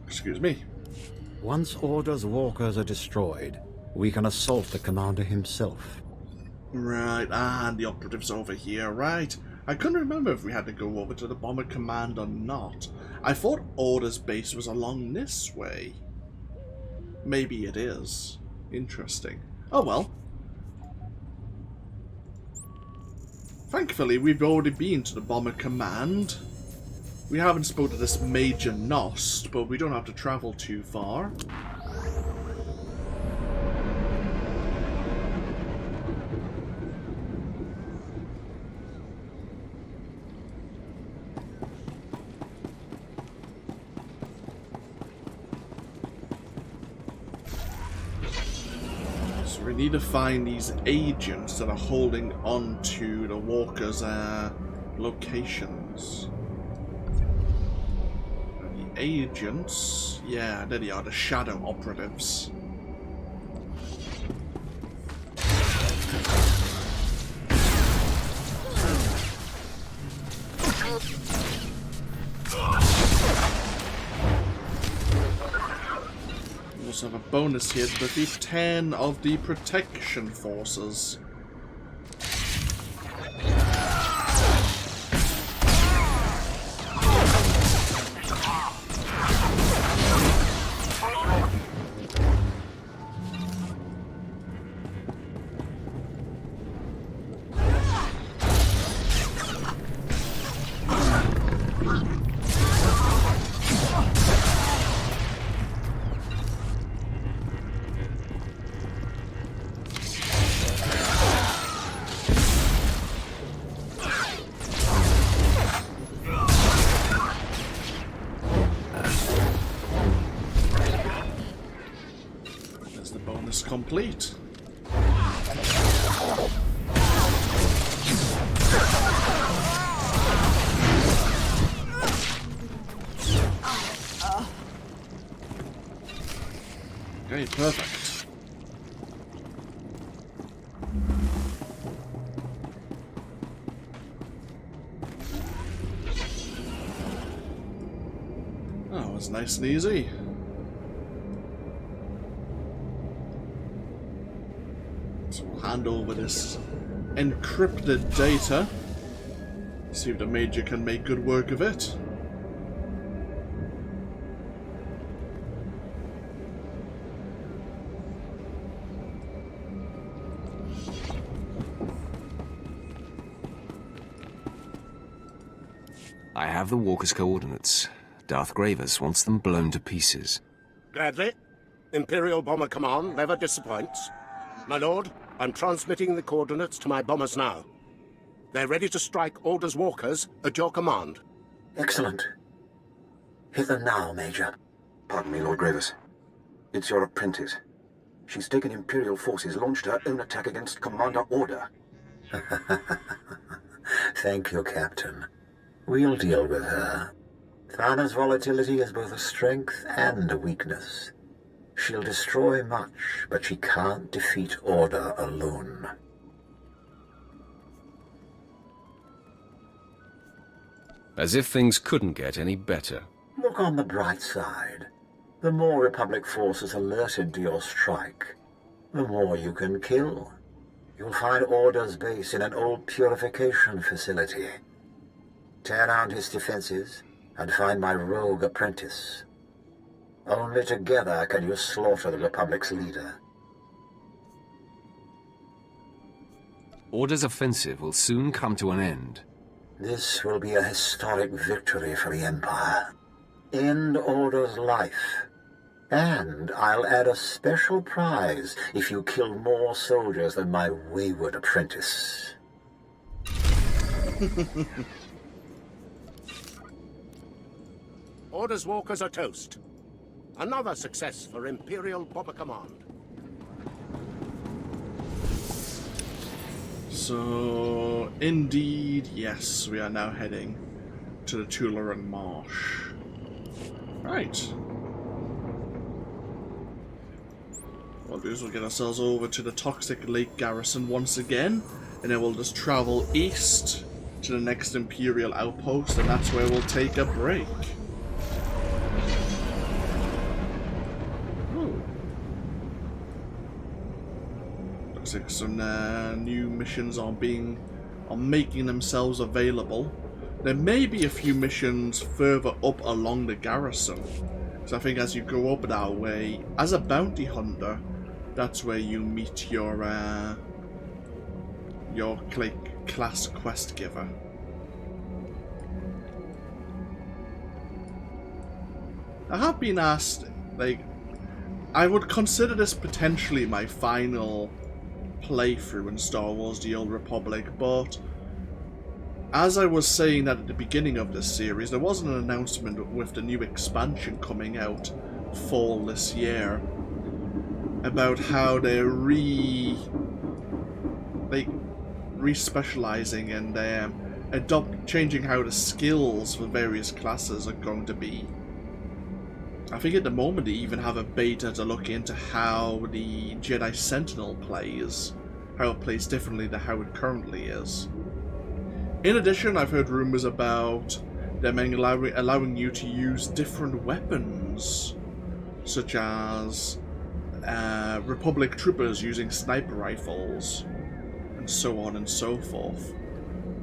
Excuse me. Once Order's walkers are destroyed, we can assault the commander himself. Right, and the operatives over here, right. I couldn't remember if we had to go over to the Bomber Command or not. I thought Order's base was along this way. Maybe it is. Interesting. Oh well. Thankfully, we've already been to the Bomber Command. We haven't spoken to this Major Nost, but we don't have to travel too far. So we need to find these agents that are holding on to the walkers' locations. Agents, yeah, there they are, the shadow operatives. We also have a bonus here to defeat 10 of the protection forces. Complete. Okay, perfect. That's nice and easy. So we'll hand over this encrypted data. See if the Major can make good work of it. I have the walker's coordinates. Darth Gravers wants them blown to pieces. Gladly. Imperial Bomber Command never disappoints. My lord, I'm transmitting the coordinates to my bombers now. They're ready to strike Order's walkers at your command. Excellent. Hit them now, Major. Pardon me, Lord Gravers. It's your apprentice. She's taken Imperial forces, launched her own attack against Commander Order. Thank you, Captain. We'll deal with her. Thana's volatility is both a strength and a weakness. She'll destroy much, but she can't defeat Order alone. As if things couldn't get any better. Look on the bright side. The more Republic forces alerted to your strike, the more you can kill. You'll find Order's base in an old purification facility. Tear down his defenses and find my rogue apprentice. Only together can you slaughter the Republic's leader. Order's offensive will soon come to an end. This will be a historic victory for the Empire. End Order's life. And I'll add a special prize if you kill more soldiers than my wayward apprentice. Order's walkers are toast. Another success for Imperial Bomber Command. So, indeed, yes, we are now heading to the Tularan Marsh. Right. What we'll do is we'll get ourselves over to the Toxic Lake Garrison once again, and then we'll just travel east to the next Imperial outpost, and that's where we'll take a break. Looks like some new missions are making themselves available. There may be a few missions further up along the garrison. So I think as you go up that way, as a bounty hunter, that's where you meet your class quest giver. I have been asked, I would consider this potentially my final playthrough in Star Wars The Old Republic, but as I was saying that at the beginning of this series, there was an announcement with the new expansion coming out fall this year about how they're re-specializing and changing how the skills for various classes are going to be. I think at the moment they even have a beta to look into how the Jedi Sentinel plays, how it plays differently than how it currently is. In addition, I've heard rumors about them allowing you to use different weapons, such as Republic troopers using sniper rifles, and so on and so forth.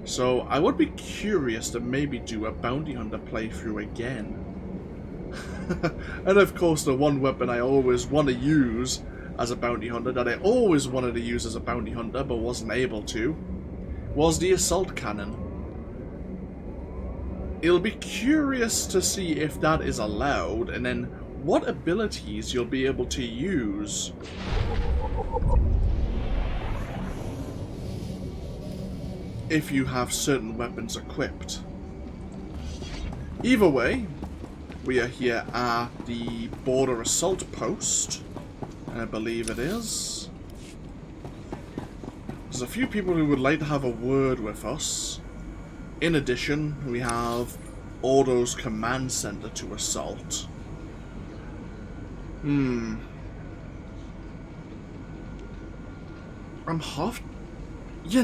So I would be curious to maybe do a bounty hunter playthrough again. And of course the one weapon I always want to use as a bounty hunter, that I always wanted to use as a bounty hunter but wasn't able to, was the assault cannon. It'll be curious to see if that is allowed, and then what abilities you'll be able to use if you have certain weapons equipped. Either way, we are here at the border assault post, I believe it is. There's a few people who would like to have a word with us. In addition, we have Ordo's command center to assault. I'm half... You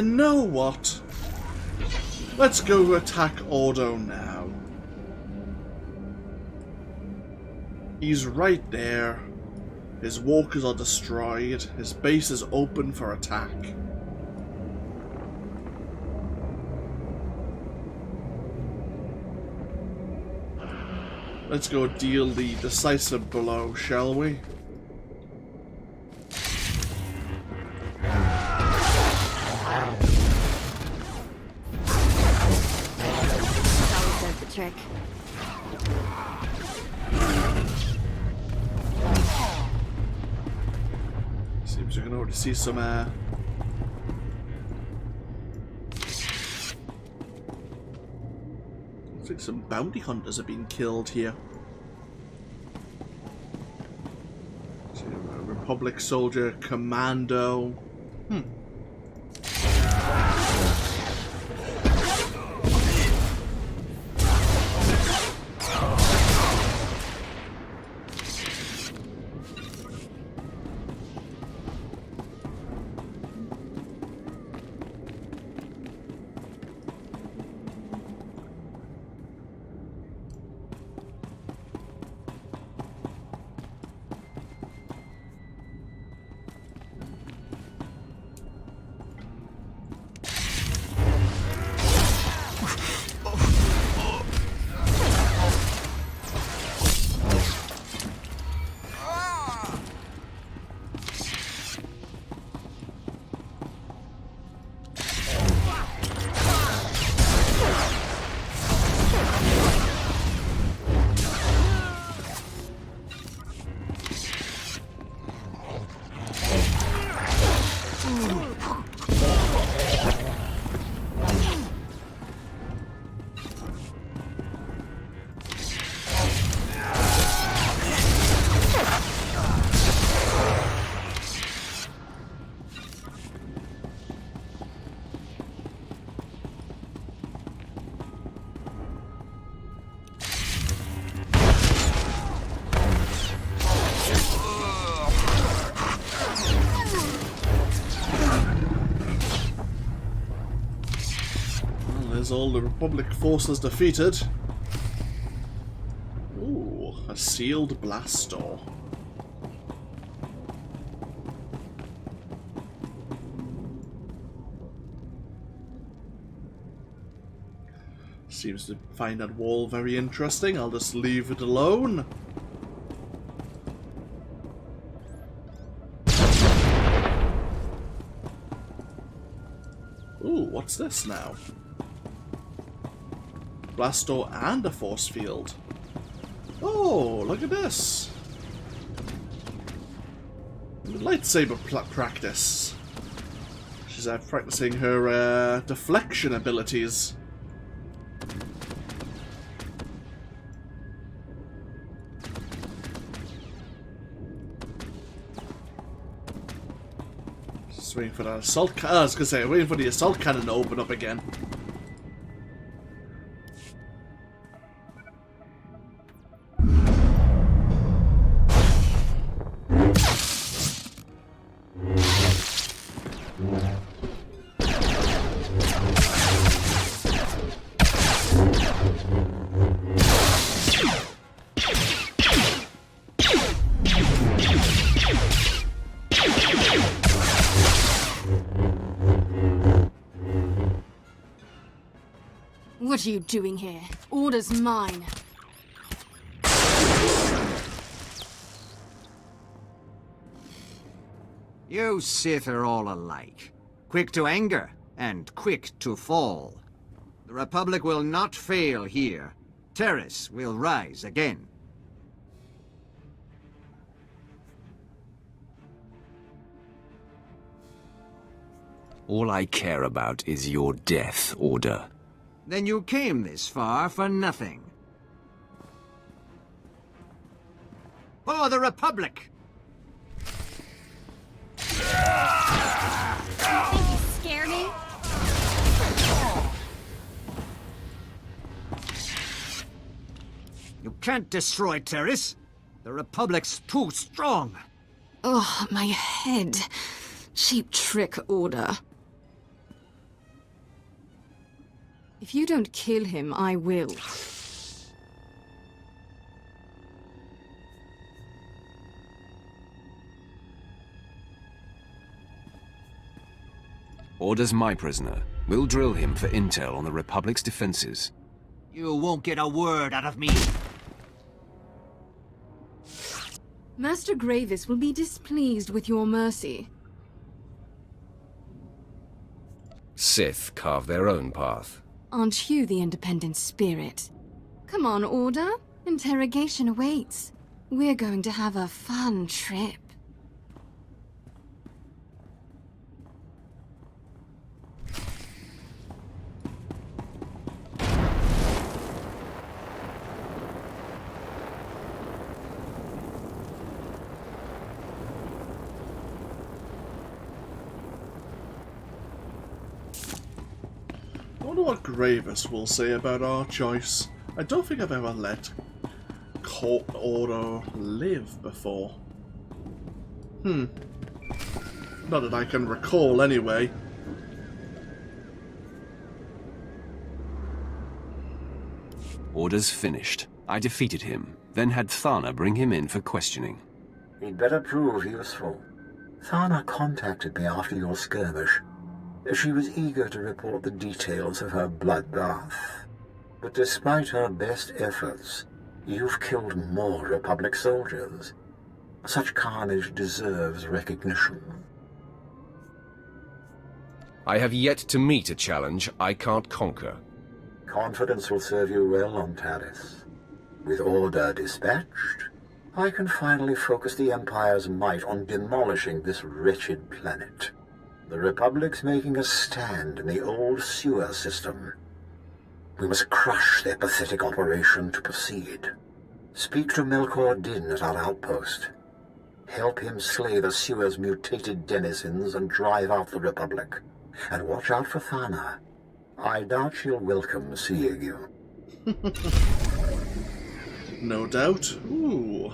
know what? Let's go attack Ordo now. He's right there. His walkers are destroyed. His base is open for attack. Let's go deal the decisive blow, shall we? Always does the trick. Seems we're gonna see some looks like some bounty hunters have been killed here. So, Republic soldier, commando. All the Republic forces defeated. Ooh, a sealed blast door. Seems to find that wall very interesting. I'll just leave it alone. Ooh, what's this now? Blast door and a force field. Oh, look at this. Lightsaber practice. She's practicing her deflection abilities. Just waiting for that assault cannon. I was gonna say, waiting for the assault cannon to open up again. What are you doing here? Order's mine. You Sith are all alike. Quick to anger and quick to fall. The Republic will not fail here. Taris will rise again. All I care about is your death, Order. Then you came this far for nothing. For the Republic! You scare me? You can't destroy Taris. The Republic's too strong. Oh, my head. Cheap trick, Order. If you don't kill him, I will. Order's my prisoner. We'll drill him for intel on the Republic's defenses. You won't get a word out of me. Master Gravis will be displeased with your mercy. Sith carve their own path. Aren't you the independent spirit? Come on, Order. Interrogation awaits. We're going to have a fun trip. I wonder what Gravis will say about our choice. I don't think I've ever let Court Order live before. Not that I can recall, anyway. Order's finished. I defeated him, then had Thana bring him in for questioning. He'd better prove useful. Thana contacted me after your skirmish. She was eager to report the details of her bloodbath. But despite her best efforts, you've killed more Republic soldiers. Such carnage deserves recognition. I have yet to meet a challenge I can't conquer. Confidence will serve you well on Taris. With Order dispatched, I can finally focus the Empire's might on demolishing this wretched planet. The Republic's making a stand in the old sewer system. We must crush their pathetic operation to proceed. Speak to Melkor Din at our outpost. Help him slay the sewer's mutated denizens and drive out the Republic. And watch out for Thana. I doubt she'll welcome seeing you. No doubt. Ooh.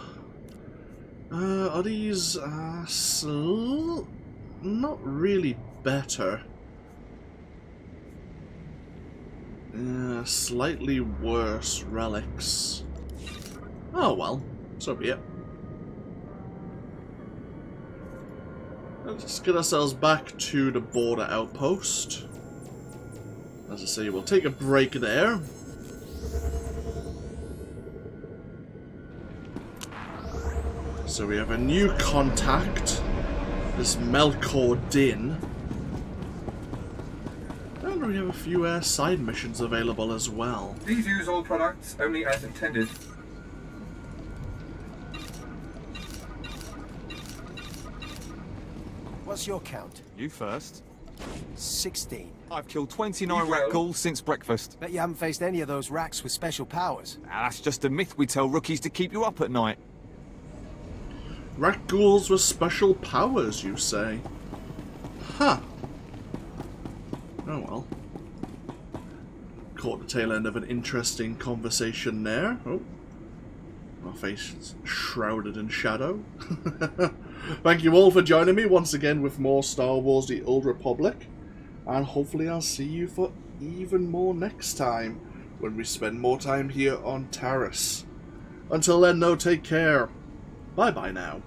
Are these not really better? Slightly worse relics. Oh well, so be it. Let's get ourselves back to the border outpost. As I say, we'll take a break there. So we have a new contact. This Melkor Din. And we have a few side missions available as well. Please use all products only as intended. What's your count? You first. 16. I've killed 29 rat ghouls since breakfast. Bet you haven't faced any of those racks with special powers. That's just a myth we tell rookies to keep you up at night. Rat ghouls with special powers, you say? Huh. Oh well. Caught the tail end of an interesting conversation there. Oh. My face is shrouded in shadow. Thank you all for joining me once again with more Star Wars The Old Republic. And hopefully I'll see you for even more next time, when we spend more time here on Taris. Until then, though, take care. Bye-bye now.